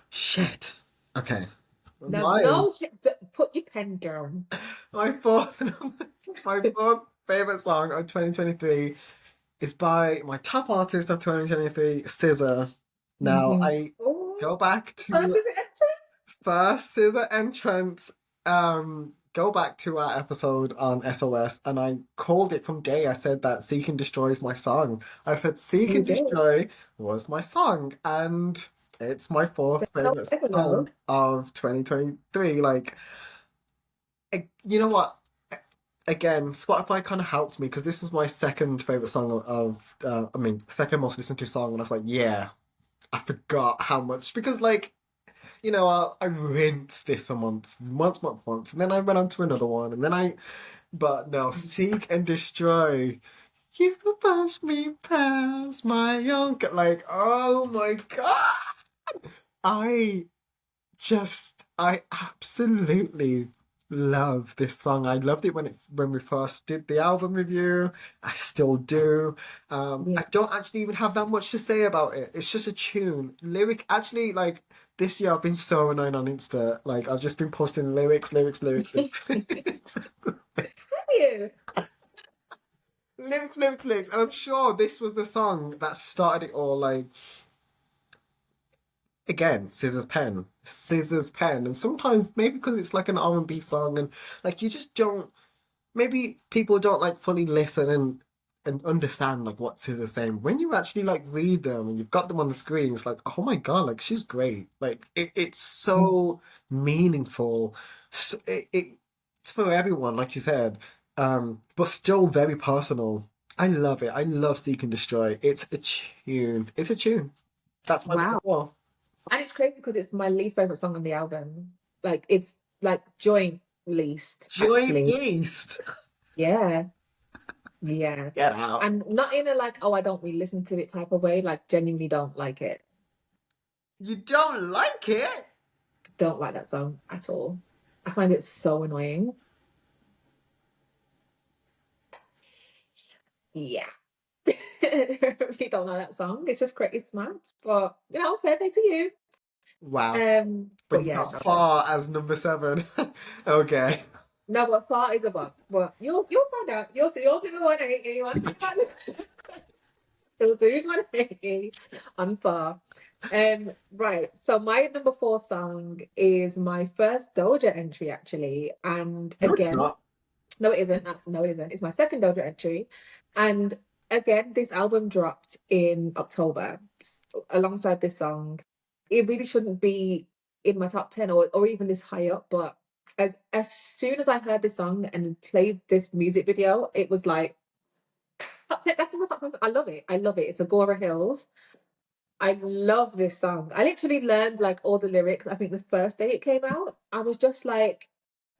Shit. Okay. Now, Mine. no, put your pen down. My fourth my fourth favorite song of 2023 is by my top artist of 2023, SZA. Now Hmm. I Oh, go back first to is it entry? first SZA entrance. Go back to our episode on SOS, and I called it from day. I said that "Seek and Destroy" is my song. I said "Seek You and did. Destroy" was my song, and it's my fourth There's no favorite second song love. of 2023. Like, you know what? Again, Spotify kind of helped me because this was my second favorite song I mean, second most listened to song, and I was like, yeah, I forgot how much because like I rinsed this for months, and then I went on to another one, and then but no, Seek and Destroy. You push me past my own, like, oh my god, I I absolutely love this song. I loved it when we first did the album review. I still do. Yeah. I don't actually even have that much to say about it. It's just a tune. Lyric actually like this year I've been so annoying on Insta. Like I've just been posting lyrics, Have you? lyrics, and I'm sure this was the song that started it all. Like again, scissors pen, and sometimes maybe because it's like an R&B song, and like you just don't. Maybe people don't like fully listen and understand like what scissors saying. When you actually like read them and you've got them on the screen, it's like, oh my god, like she's great. Like it's so meaningful. So, it's for everyone, like you said, but still very personal. I love it. I love Seek and Destroy. It's a tune. It's a tune. That's my number Wow. four. And it's crazy because it's my least favorite song on the album. Like it's like joint least, Joint actually. East. Yeah. Yeah. Get out. And not in a like, oh, I don't really listen to it type of way, like genuinely don't like it. You don't like it? Don't like that song at all. I find it so annoying. Yeah. Really don't like that song. It's just crazy smart. But fair play to you. Wow. But But you yeah, got no. far as number seven. Okay. No, but far is a buck. But you'll find out. You'll see the 180. You want to talk about this? You'll do 180 on far. Right. So my number four song is my first Doja entry actually. And No, it's again, not. no, it isn't. No, it isn't. It's my second Doja entry. And again, this album dropped in October alongside this song. It really shouldn't be in my top 10 or even this high up, but as soon as I heard this song and played this music video, it was like top 10. That's the most top 10. I love it. I love it. It's Agora Hills. I love this song. I literally learned like all the lyrics. I think the first day it came out, I was just like,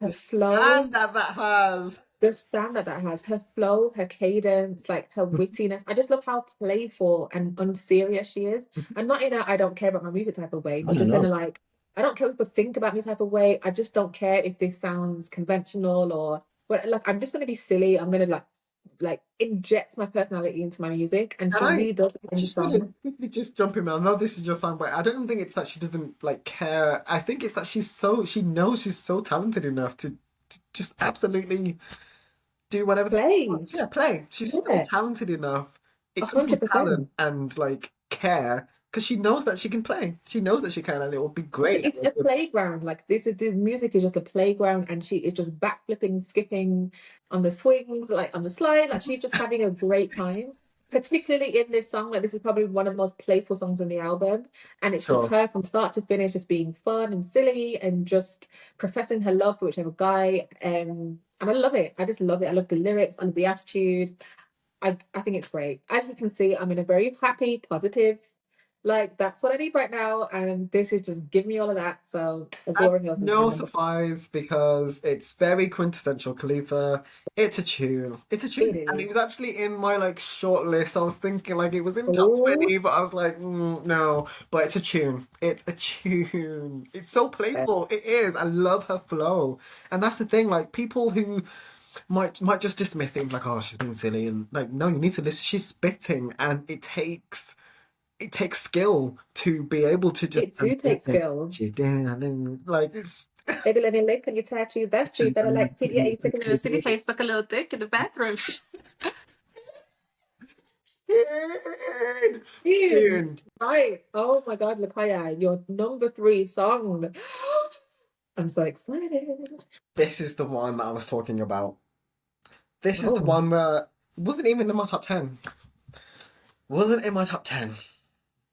her The flow, stand that has. the stand that has, her flow, her cadence, like her wittiness. I just love how playful and unserious she is. And not in a I don't care about my music type of way, I but don't just in a know. like, I don't care what people think about me type of way. I just don't care if this sounds conventional or but like I'm just gonna be silly. I'm gonna like inject my personality into my music. And And she I really does it in the just want to song. quickly just jump in. I know this is your song, but I don't think it's that she doesn't like care. I think it's that she knows she's so talented enough to just absolutely do whatever the she Play. wants. Yeah, play. She's so Yeah. talented enough. It comes from talent 100%. and like care because she knows that she can play. She knows that she can, and it will be great. It's a playground. Like this music is just a playground, and she is just backflipping, skipping on the swings, like on the slide. Like she's just having a great time. Particularly in this song, like this is probably one of the most playful songs in the album, and it's just Sure. her from start to finish, just being fun and silly, and just professing her love for whichever guy. And I love it. I just love it. I love the lyrics. I love the attitude. I think it's great. As you can see, I'm in a very happy, positive, Like that's what I need right now, and this is just give me all of that. So Agoring That's Hills is my no number. surprise because it's very quintessential Khalifa. It's a tune. It's a It tune. And it was is. actually in my like short list. I was thinking like it was in top Oh, 20, but I was like, no. But it's a tune. It's a tune. It's so playful. It is. I love her flow. And that's the thing, like people who might just dismiss it like, oh, she's being silly and like, no, you need to listen. She's spitting and it takes skill to be able to just it do take skill. she's doing like it's Baby, let me lick on your tattoo. That's true. Better like PDA taking a silly face, stuck a little dick in the bathroom. Dude, Tuned. right. Oh my God, Lakaya, your number three song. I'm so excited. This is the one that I was talking about. This is the Oh, one where it wasn't even in my top 10. Wasn't in my top 10.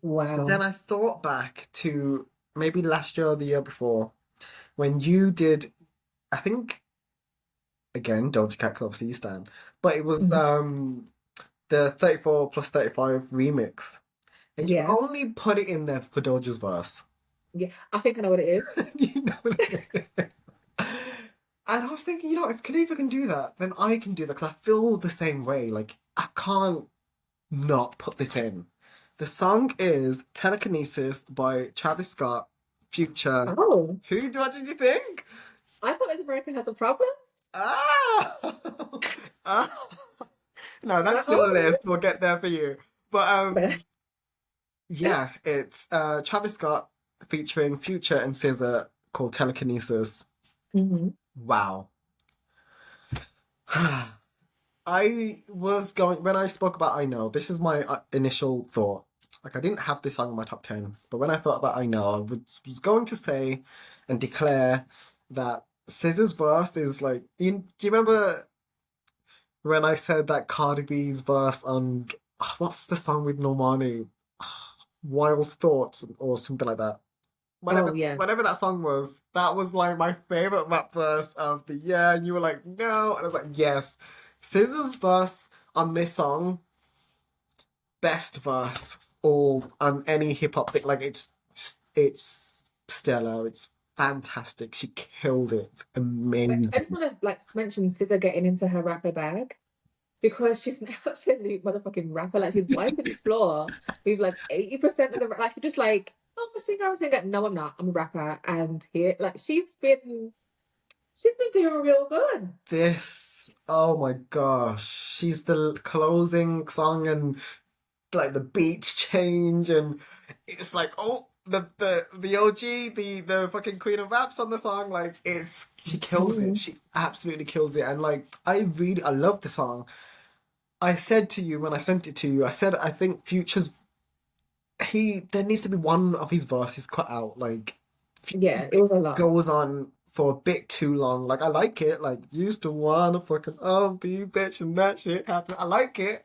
But then wow. I thought back to maybe last year or the year before when you did, I think, again, Doja Cat, 'cause obviously you stand, but it was Mhm. the 34 plus 35 remix. And you Yeah. only put it in there for Doja's verse. Yeah. I think I know what it is. You know what I mean? And I was thinking, if Khalifa can do that, then I can do that because I feel the same way. Like, I can't not put this in. The song is Telekinesis by Travis Scott, Future. Oh, What did you think? I thought Is America Has a Problem. Ah! Ah! No, that's your Oh. list. We'll get there for you. But yeah, it's Travis Scott featuring Future and SZA called Telekinesis. hmm Wow. I was going when I spoke about I Know. This is my initial thought. Like I didn't have this song in my top 10, but when I thought about I Know, I was going to say and declare that SZA's verse is like. Do you remember when I said that Cardi B's verse on what's the song with Normani, Wild Thoughts or something like that? Oh, Whatever, yeah. whatever that song was, that was like my favorite rap verse of the year. And you were like, no, and I was like, yes. SZA's verse on this song, best verse or on any hip hop thing. Like it's stellar. It's fantastic. She killed it. It's I just amazing. want to like mention SZA getting into her rapper bag because she's an absolute motherfucking rapper. Like she's wiping the floor with like 80% of the like she's just like, oh, I'm a singer, I'm a singer. No, I'm not. I'm a rapper. And here, like she's been doing real good. Oh my gosh, she's the closing song and like the beats change and it's like the OG the fucking queen of raps on the song like she kills it, Mhm. she absolutely kills it. And like I love the song. I said to you when I sent it to you, I said I think Future's he there needs to be one of his verses cut out. Like Yeah, it was a lot. goes on for a bit too long. Like I like it. Like used to wanna fucking be bitch and that shit happened. I like it,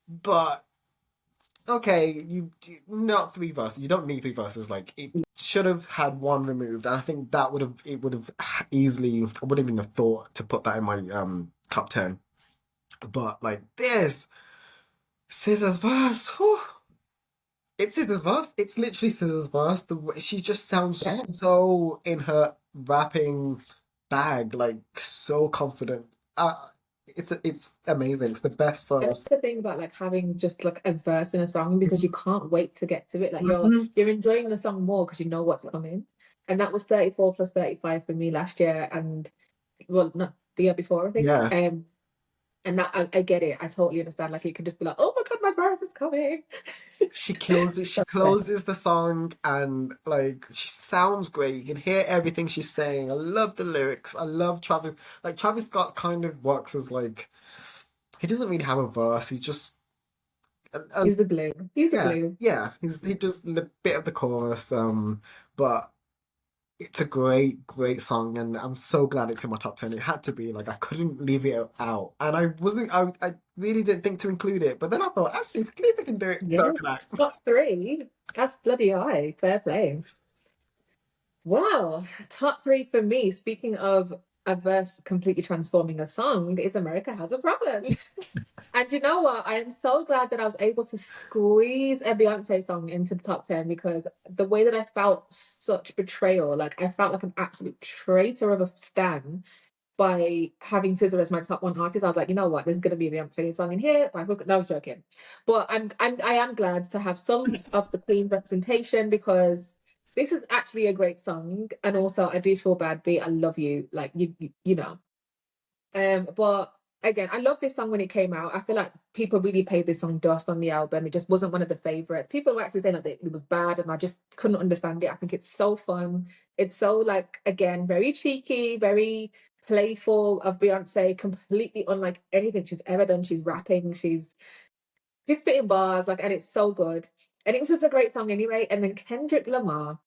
but okay, not three verses. You don't need three verses. Like it should have had one removed, and I think it would have easily. I wouldn't even have thought to put that in my top 10. But like this scissors verse, whew, it's scissors verse. It's literally scissors verse. The way she just sounds Yeah. so in her rapping bag, like so confident. It's amazing. It's the best And that's verse. the thing about like having just like a verse in a song because you can't wait to get to it. Like Mhm. you're enjoying the song more because you know what's coming. And that was 34 plus 35 for me last year and well not the year before, I think. Yeah. And that I get it. I totally understand. Like you can just be like, oh my God, my verse is coming. She kills it. She So, yeah. closes the song and like she sounds great. You can hear everything she's saying. I love the lyrics. I love Travis. Like Travis Scott kind of works as like he doesn't really have a verse. He's just He's the glue. He's the yeah, glue. yeah. He does a bit of the chorus. But it's a great, great song, and I'm so glad it's in my top 10. It had to be like I couldn't leave it out, and I wasn't. I really didn't think to include it, but then I thought actually, if I can do it, so Yeah. can I. Top three. That's bloody high. Fair play. Well, top three for me, speaking of a verse completely transforming a song, is America Has a Problem. And you know what? I am so glad that I was able to squeeze a Beyonce song into the top 10 because the way that I felt such betrayal, like I felt like an absolute traitor of a stan by having SZA as my top one artist. I was like, you know what? There's gonna be a Beyonce song in here. By hook, no, I was joking. But I am glad to have some of the Queen representation because this is actually a great song. And also I do feel bad, B. I love you. Like you know. But again, I love this song when it came out. I feel like people really paid this song dust on the album. It just wasn't one of the favorites. People were actually saying that it was bad, and I just couldn't understand it. I think it's so fun. It's so like again, very cheeky, very playful of Beyonce, completely unlike anything she's ever done. She's rapping, she's spitting bars, like, and it's so good. And it was just a great song anyway. And then Kendrick Lamar,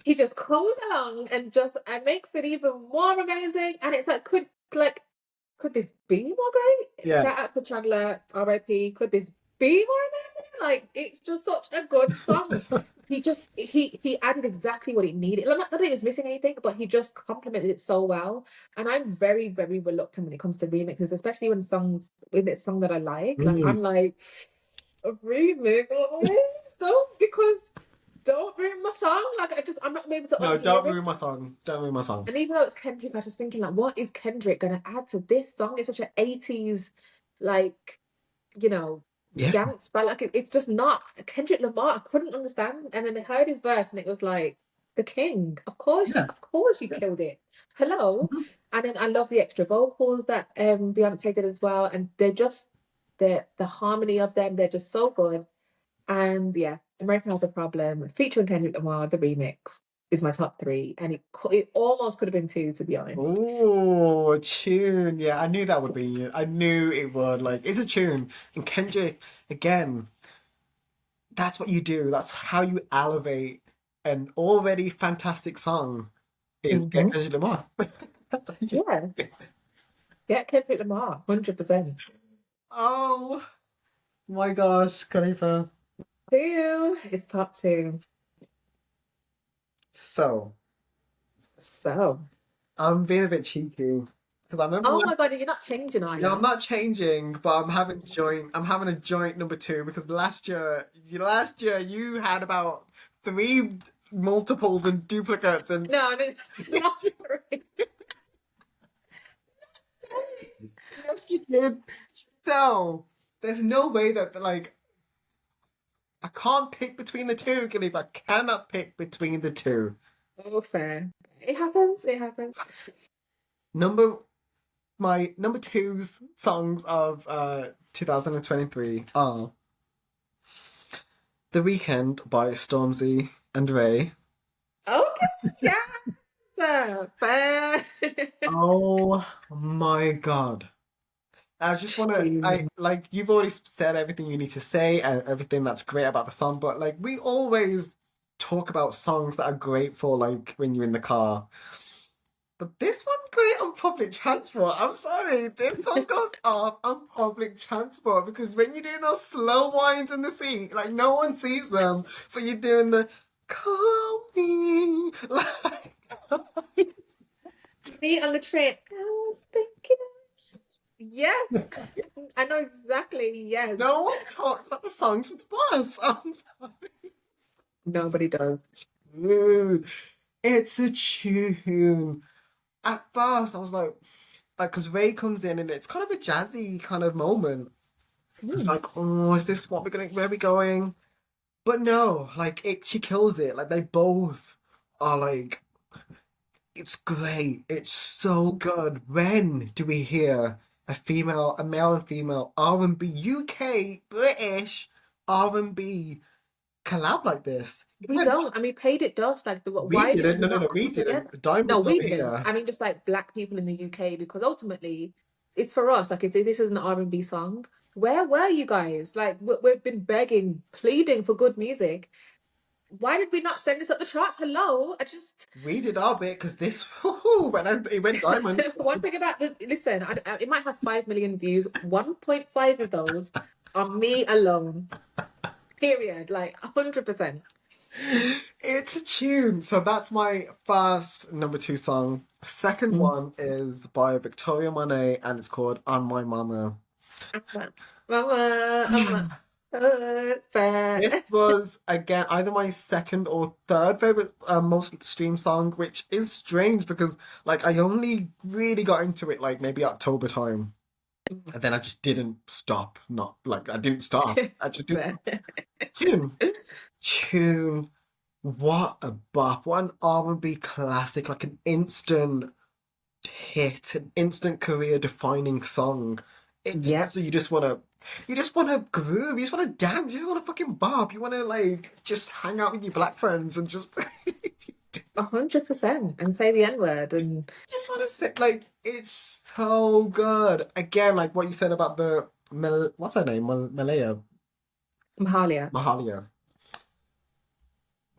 he just comes along and just and makes it even more amazing. And it's like, could this be more great? Yeah. Shout out to Chandler, RIP. Could this be more amazing? Like, it's just such a good song. He added exactly what it needed. Like, not that it was missing anything, but he just complemented it so well. And I'm very, very reluctant when it comes to remixes, especially when it's song that I like. Like, Mm. I'm like, a remix? Don't, because don't ruin my song. Like, I'm not able to No, unhear don't ruin it. my song. Don't ruin my song. And even though it's Kendrick, I was just thinking, like, what is Kendrick gonna add to this song? It's such an 80s, like, you know, Yeah. dance, but like it's just not Kendrick Lamar. I couldn't understand. And then I heard his verse and it was like, the king. Yeah. Of course you Yeah. killed it. Hello. Mhm. And then I love the extra vocals that Beyonce did as well. And they're just the harmony of them, they're just so good. And yeah, America Has a Problem, featuring Kendrick Lamar, the remix is my top three, and it almost could have been two, to be honest. Oh, a tune. Yeah, I knew that would be it. I knew it would. Like, it's a tune. And Kendrick, again, that's what you do. That's how you elevate an already fantastic song is get Hmm. Kendrick Lamar. That's how you- Yeah, get Kendrick Lamar, 100%. Oh my gosh, Khalifa. Two, it's top two. So, So, I'm being a bit cheeky because I remember oh my last. God, you're not changing, are No, I'm you? not changing, but I'm having a joint number two because last year you had about three multiples and duplicates and No, no, not three. you did. So there's no way that like I can't pick between the two, Gilly. I cannot pick between the two. Oh, fair. It happens. It happens. Number my number two's songs of 2023 are The Weekend by Stormzy and Ray. Okay, yeah, fair. Oh my god. I just want to, I like you've already said everything you need to say and everything that's great about the song, but like we always talk about songs that are great for like when you're in the car. But this one's great on public transport. I'm sorry, this one goes off on public transport because when you're doing those slow winds in the seat, like no one sees them, but you're doing the call me like Me on the train. I was thinking. Yes, I know exactly. Yes, no one talks about the songs with the bus. I'm sorry. nobody does. Dude, it's a tune. At first, I was like, because Ray comes in and it's kind of a jazzy kind of moment. It's Mm. like, oh, is this what where are we going? But no, like she kills it. Like they both are like, it's great. It's so good. When do we hear a male and female R&B, UK, British R&B collab like this? We don't. I mean, paid it dust. Like, We why did didn't. we No, not we come together? didn't. Diamond No, we over didn't. here. I mean, just like black people in the UK, because ultimately, it's for us. Like, this is an R&B song. Where were you guys? Like, we've been begging, pleading for good music. Why did we not send this up the charts? Hello, I just We did our bit because this it went diamond. one thing about listen. It might have 5 million views. 1.5 of those are me alone. Period. Like 100%. It's a tune. So that's my first number two song. Second Mm. one is by Victoria Monet and it's called On My Mama. Mama, mama, mama. Fair. This was again either my second or third favorite most streamed song, which is strange because like I only really got into it like maybe October time, and then I just didn't stop. Not like I didn't stop. I just didn't. Fair. Tune, tune. What a bop! What an R&B classic! Like an instant hit, an instant career-defining song. It's Yep, so you just wanna groove, you just wanna dance, you just wanna fucking bop, you wanna like just hang out with your black friends and just 100%. And say the N word and just wanna sit like it's so good. Again, like what you said about the what's her name, Malaya, Mahalia. Mahalia.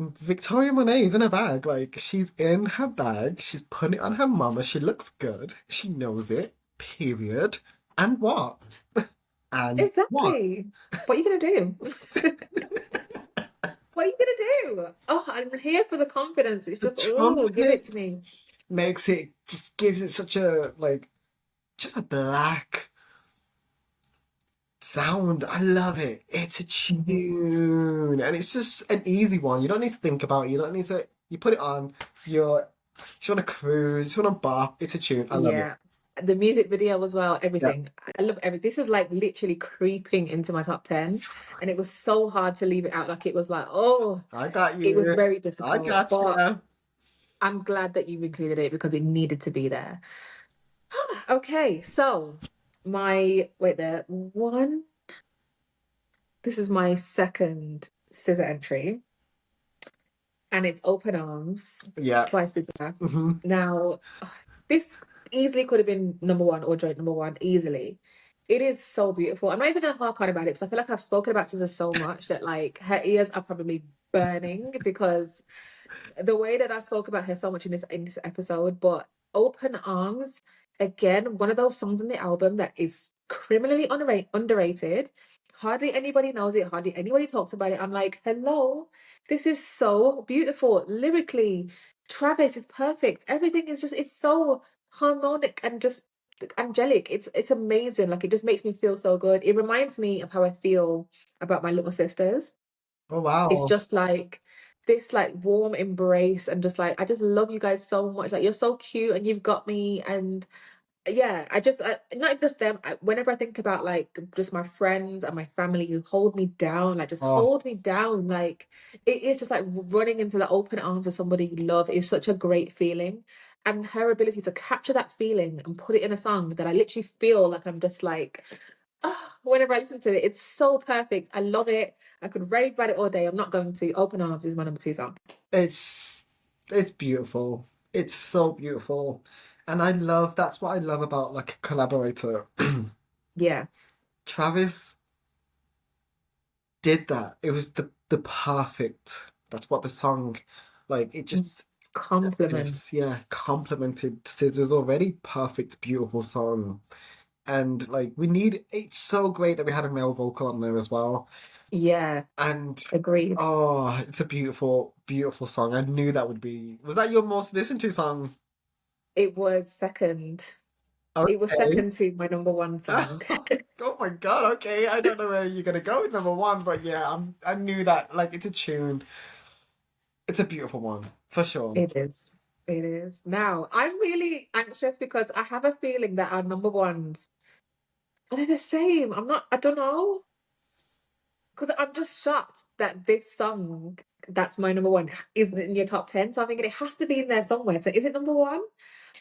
Victoria Monet is in her bag. Like she's in her bag. She's putting it on her mama. She looks good. She knows it. Period. And what? And what? Exactly. What are you gonna do? What are you gonna do? Oh, I'm here for the confidence. It's The just, oh, give it trumpet to me. makes it just gives it such a like just a black sound. I love it. It's a Mhm. tune, and it's just an easy one. You don't need to think about it. You don't need to. You put it on. You're you want to cruise. You want to bop. It's a tune. I love it. Yeah. The music video as well, Yeah, everything. I love everything. This was like literally creeping into my top 10, and it was so hard to leave it out. Like it was like, oh, I got it was you. very I difficult. got But you. I'm glad that you included it because it needed to be there. Okay, so my wait there. One, this is my second scissor entry, and it's Open Arms Yeah. by SZA. Hmm. Now, this easily could have been number one or joint number one, easily. It is so beautiful. I'm not even gonna harp on about it because I feel like I've spoken about SZA so much that like her ears are probably burning because the way that I spoke about her so much in this episode, but Open Arms, again, one of those songs in the album that is criminally underrated. Hardly anybody knows it, hardly anybody talks about it. I'm like, hello, this is so beautiful. Lyrically, Travis is perfect. Everything is just it's so harmonic and just angelic. It's amazing. Like it just makes me feel so good. It reminds me of how I feel about my little sisters. Oh It's wow. just like this like warm embrace and just like I just love you guys so much. Like you're so cute and you've got me and yeah, not even just them. Whenever I think about like just my friends and my family who hold me down, like just Oh, hold me down, like it is just like running into the open arms of somebody you love is such a great feeling. And her ability to capture that feeling and put it in a song that I literally feel like I'm just like, whenever I listen to it, it's so perfect. I love it. I could rave about it all day. I'm not going to. Open Arms is my number two song. it's it's beautiful. It's so beautiful. And I love that's what I love about like a collaborator. Yeah. Travis did that. It was the perfect. That's what the song like it just Compliment. yeah, complemented Scissor's already perfect, beautiful song. And like we need it's so great that we had a male vocal on there as well. Yeah. And Agreed. oh, it's a beautiful, beautiful song. I knew that would be. Was that your most listened to song? It was second. It was Okay. second to my number one song. Oh my God. Okay, I don't know where you're gonna go with number one, but yeah, I knew that. Like, it's a tune. It's a beautiful one for sure. It is. It is. Now, I'm really anxious because I have a feeling that our number ones are they the same. I don't know. Because I'm just shocked that this song, that's my number one, isn't in your top 10. So I'm thinking it has to be in there somewhere. So is it number one?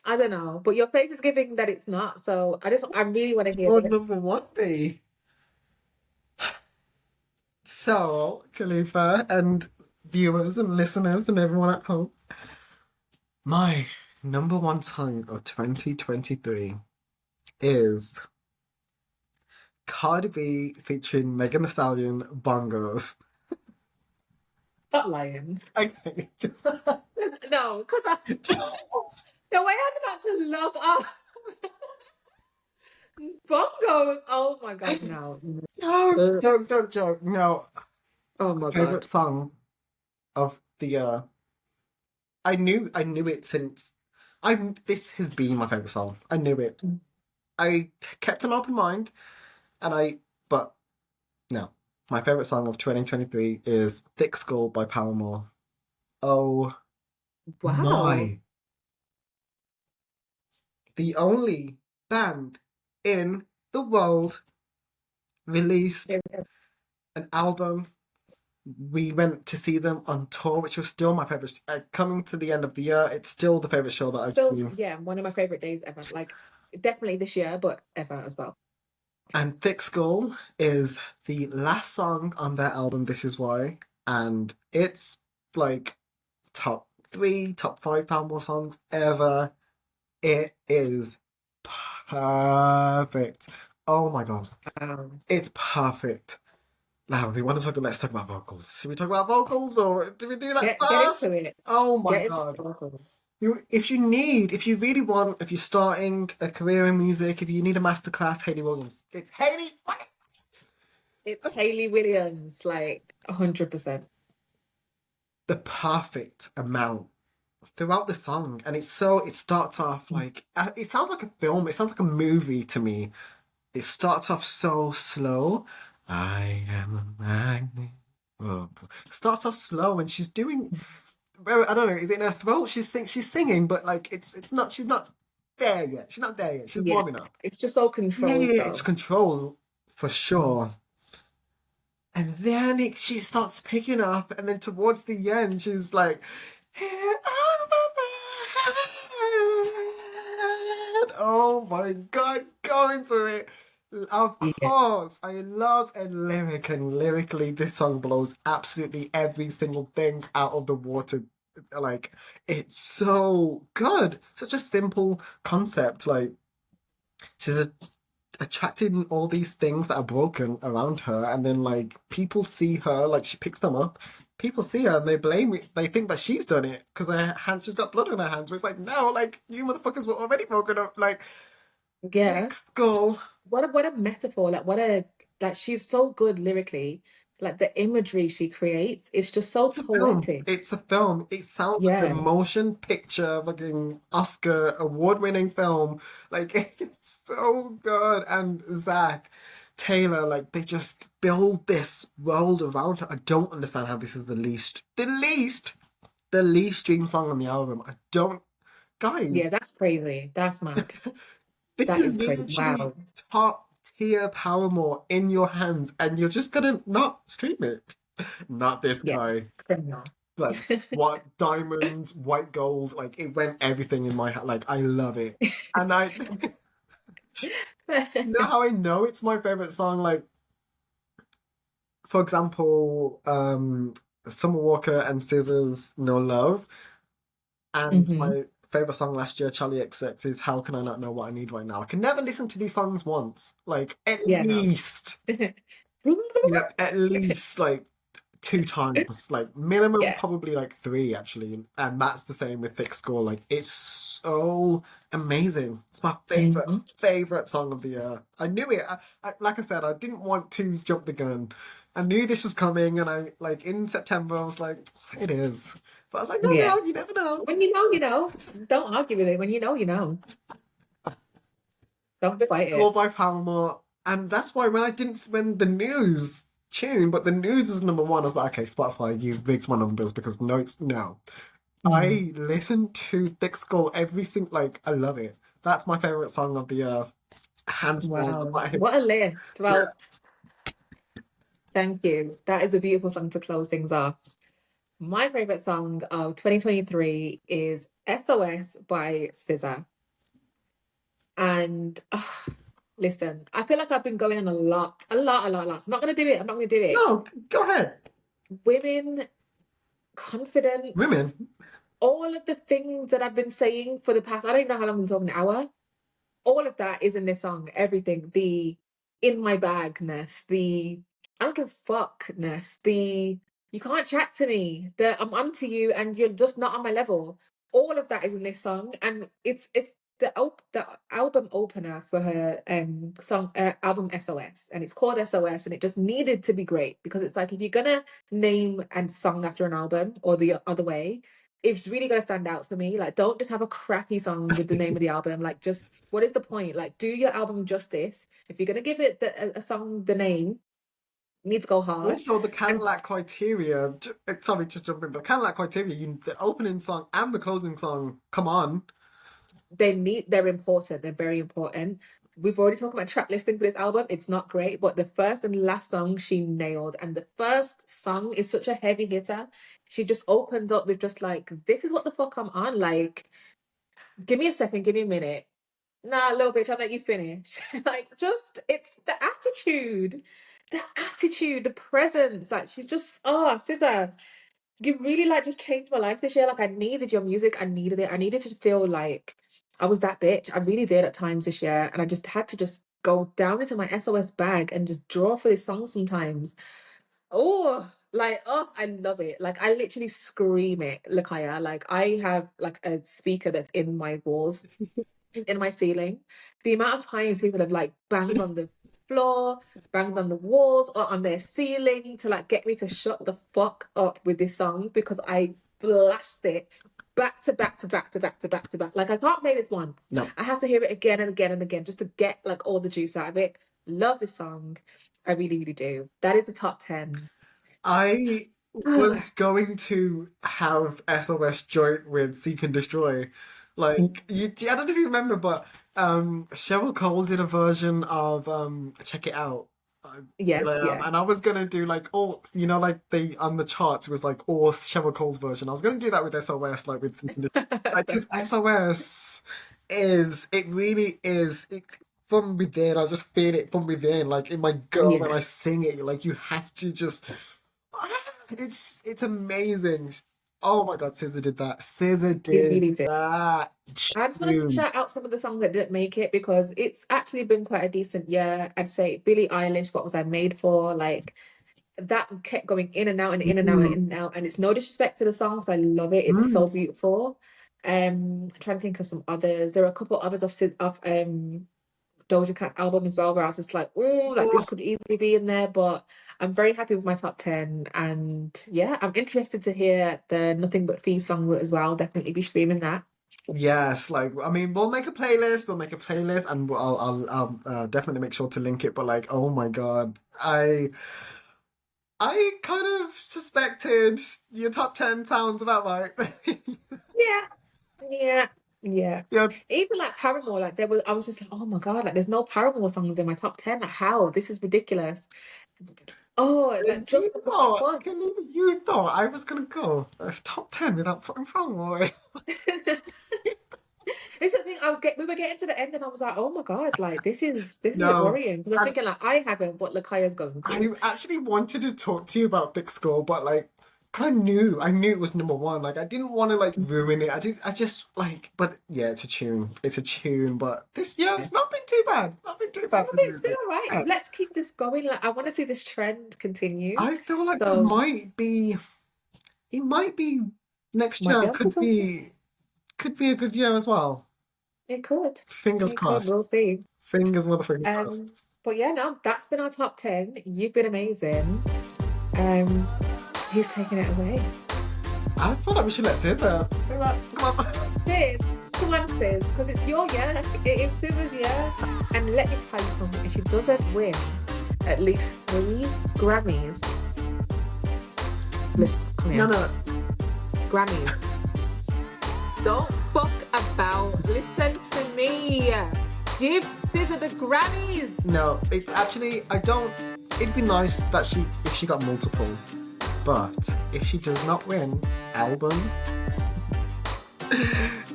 I don't know. But your face is giving that it's not. So I really want to hear Or this. number one be. So, Khalifa and viewers and listeners and everyone at home, my number one song of 2023 is Cardi B featuring Megan Thee Stallion Bongos. Stop lying. Okay. No, because the way I was about to log off bongos. Oh my God, no. No, Uh, joke, joke, joke. No, Oh my favorite God. song of the year. I knew it since I this has been my favorite song. I knew it. I kept an open mind, And but no, my favorite song of 2023 is Thick Skull by Paramore. Oh Wow. my. The only band in the world released an album. We went to see them on tour, which was still my favorite. Coming to the end of the year, it's still the favorite show that I've Still, seen. yeah, one of my favorite days ever. Like, definitely this year, but ever as well. And Thick Skull is the last song on their album, This Is Why. And it's like top three, top five Paramore songs ever. It is perfect. Oh my god. Um, It's perfect. Now, we want to talk. Let's talk about vocals. Should we talk about vocals, or do we do that get into first? it. Oh my Get into god! the vocals. If you really want, if you're starting a career in music, if you need a masterclass, Hayley Williams. It's Hayley. It's Hayley Williams, like 100%. The perfect amount throughout the song, and it starts off like it sounds like a film. It sounds like a movie to me. It starts off so slow. I am a magnet. Oh. Starts off slow, and she's doing. I don't know. Is it in her throat? She's singing, but like it's not. She's not there yet. She's not there yet. She's Yeah. warming up. It's just so Yeah, controlled yeah, yeah. It's though. control for sure. And then she starts picking up, and then towards the end, she's like, oh my god, going for it. Of Yeah. course, I love a lyric, and lyrically, this song blows absolutely every single thing out of the water. Like, it's so good. Such a simple concept. Like, she's attracting all these things that are broken around her, and then like people see her, like she picks them up, people see her and they blame it, they think that she's done it because her hand, she's got blood on her hands, but it's like, no, like you motherfuckers were already broken up. Like, Yeah. Nick Skull. What a metaphor. Like what a like she's so good lyrically. Like the imagery she creates, it's just so It's a film. poetic. It's a film. It sounds like a Yeah. motion picture, fucking Oscar award-winning film. Like, it's so good. And Zach Taylor, like, they just build this world around her. I don't understand how this is the least streamed song on the album. I don't, Yeah, guys. that's crazy. That's mad. This That is is crazy. literally Wow. top tier Paramore in your hands, and you're just gonna not stream it. Not this Yeah. guy. Criminal. Like, what diamonds, white gold, like it went everything in my hand. Like, I love it. And you know how I know it's my favorite song? Like, for example, Summer Walker and Scissors, No Love. And hmm my favorite song last year, Charlie XX, is How Can I Not Know What I Need Right Now? I can never listen to these songs once. Like, at Yeah, no. least, yep, at least like two times, like minimum Yeah. probably like three actually, and that's the same with Thick Skull. Like, it's so amazing. It's my hmm favorite song of the year. I knew it. Like I said, I didn't want to jump the gun. I knew this was coming, and I like in September I was like, it is. But I was like, no, Yeah. no, you never know. When you know, you know. Don't argue with it. When you know, you know. Don't Thick fight Skull it. by Paramore, and that's why when the news tune, but the news was number one, I was like, okay, Spotify, you rigged my numbers because no. Mm. I listen to Thick Skull every single, like, I love it. That's my favorite song of the year, hands down. Wow. Like, What a list. yeah. Well, thank you. That is a beautiful song to close things off. My favorite song of 2023 is SOS by SZA. And listen, I feel like I've been going on a lot. So I'm not going to do it. I'm not going to do it. No, go ahead. Women, confidence, Women. all of the things that I've been saying for the past, I don't even know how long I'm talking, an hour. All of that is in this song. Everything, the in my bagness, the I don't give a fuckness, the you can't chat to me, the I'm onto you and you're just not on my level. All of that is in this song, and it's the album opener for her song album SOS, and it's called SOS, and it just needed to be great because it's like if you're gonna name a song after an album or the other way, it's really gonna stand out for me. Like, don't just have a crappy song with the name of the album. Like, just what is the point? Like, do your album justice. If you're gonna give it a song the name, it needs to go hard. Also, the And Cadillac criteria. Sorry, just jump in. The Cadillac criteria. The opening song and the closing song. Come on. they're important. They're very important. We've already talked about track listing for this album. It's not great, but the first and last song she nailed. And the first song is such a heavy hitter. She just opens up with just like, this is what the fuck I'm on. Like, give me a second, give me a minute. Nah, little bitch, I'll let you finish. Like, just, it's the attitude, the presence. Like, she's just, oh, Scissor, you really like just changed my life this year. Like, I needed your music. I needed it. I needed to feel like I was that bitch. I really did at times this year. And I just had to just go down into my SOS bag and just draw for this song sometimes. Oh, like, oh, I love it. Like, I literally scream it, Lakaya. Like, I have like a speaker that's in my walls, is in my ceiling. The amount of times people have like banged on the floor, banged on the walls or on their ceiling to like get me to shut the fuck up with this song because I blast it back to back to back to back to back to back. Like I can't play this once. No. I have to hear it again and again and again just to get like all the juice out of it. Love this song. I really, really do. That is the top 10. I was going to have SOS joint with Seek and Destroy. Like I don't know if you remember, but Cheryl Cole did a version of Check It Out. Yes, yeah. And I was gonna do like all like they on the charts it was like all Cheryl Cole's version. I was gonna do that with SOS, like with Seek and Destroy. Like because SOS it really is from within. I just feel it from within, like in my gut when Yeah. I sing it. Like you have to just it's amazing. Oh my God, Scissor did that. Scissor It did really did. that. I just want to Tune. shout out some of the songs that didn't make it because it's actually been quite a decent year. I'd say Billie Eilish, What Was I Made For? Like that kept going in and out and in and out and Mm, in and out. And it's no disrespect to the songs. I love it. It's mm. so beautiful. Trying to think of some others. There are a couple others of Doja Cat's album as well, where I was just like, oh, like this Oh, could easily be in there, but I'm very happy with my top 10. And yeah, I'm interested to hear the Nothing But Thieves song as well. Definitely be streaming that. yes, like I mean, we'll make a playlist. We'll make a playlist, and I'll definitely make sure to link it. But like, oh my God, I kind of suspected your top 10 sounds about right. Yeah, yeah, yeah. Yeah, Even like Paramore, like I was just like, oh my God, like there's no Paramore songs in my top 10. Like, how? This is ridiculous. Oh, like you just the thought, fuss. you thought I was gonna go top 10 without fucking Paramore. It's the thing. We were getting to the end, and I was like, "Oh my God! Like this is a bit No, worrying." Because I was and thinking, like, I haven't, but Lakaya's going I to. actually wanted to talk to you about Big Skull, but like, cause I knew it was number one. Like, I didn't want to like ruin it. I just like, but yeah, it's a tune. It's a tune. But this year, it's not been too bad. Not been too bad I for think it's been music. all right. Yeah. Let's keep this going. Like, I want to see this trend continue. I feel like there So might be. It might be next might year. be onto something. Could be a good year as well. It could. Fingers It could. crossed. We'll see. Fingers motherfucking crossed. Um, but yeah, no, that's been our top 10. You've been amazing. Um, who's taking it away? I feel like we should let Scissor say that. Come on. Sis, come on, sis, because it's your year. It is Scissors' year. And let me tell you something, if she doesn't win at least 3 Grammys, listen, come here. No. Grammys. Don't fuck about. Listen to me. Give Scissor the Grammys. No, it's actually I don't. It'd be nice that if she got multiple, but if she does not win album,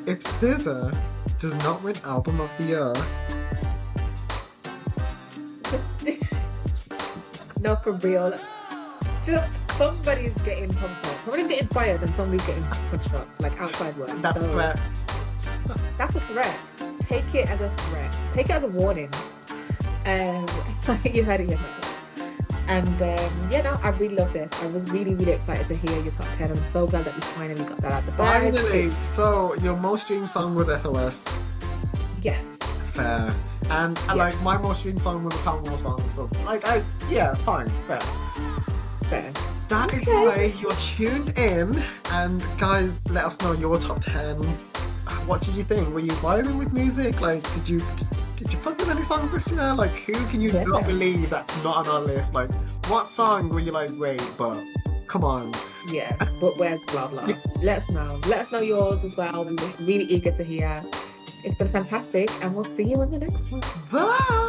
if Scissor does not win album of the year, No, for real. Just somebody's getting pumped up. Somebody's getting fired and somebody's getting punched up, like outside work. that's a So threat. that's a threat. Take it as a threat. Take it as a warning. You heard it here first. And yeah, no, I really love this. I was really, really excited to hear your top 10. I'm so glad that we finally got that out the bag. Finally, so your most streamed song was SOS. Yes. Fair. And Yeah. like my most streamed song was a Paramore song. So like fine, fair. Fair. that is Okay. why you're tuned in. And guys, let us know your top 10. What did you think? Were you vibing with music? Like, did you fuck with any songs this year? Like, who can you not Yeah. believe that's not on our list? Like, what song were you like, wait, but come on. Yeah, but where's blah blah? Let us know. Let us know yours as well. We're really eager to hear. It's been fantastic, and we'll see you in the next one. Bye!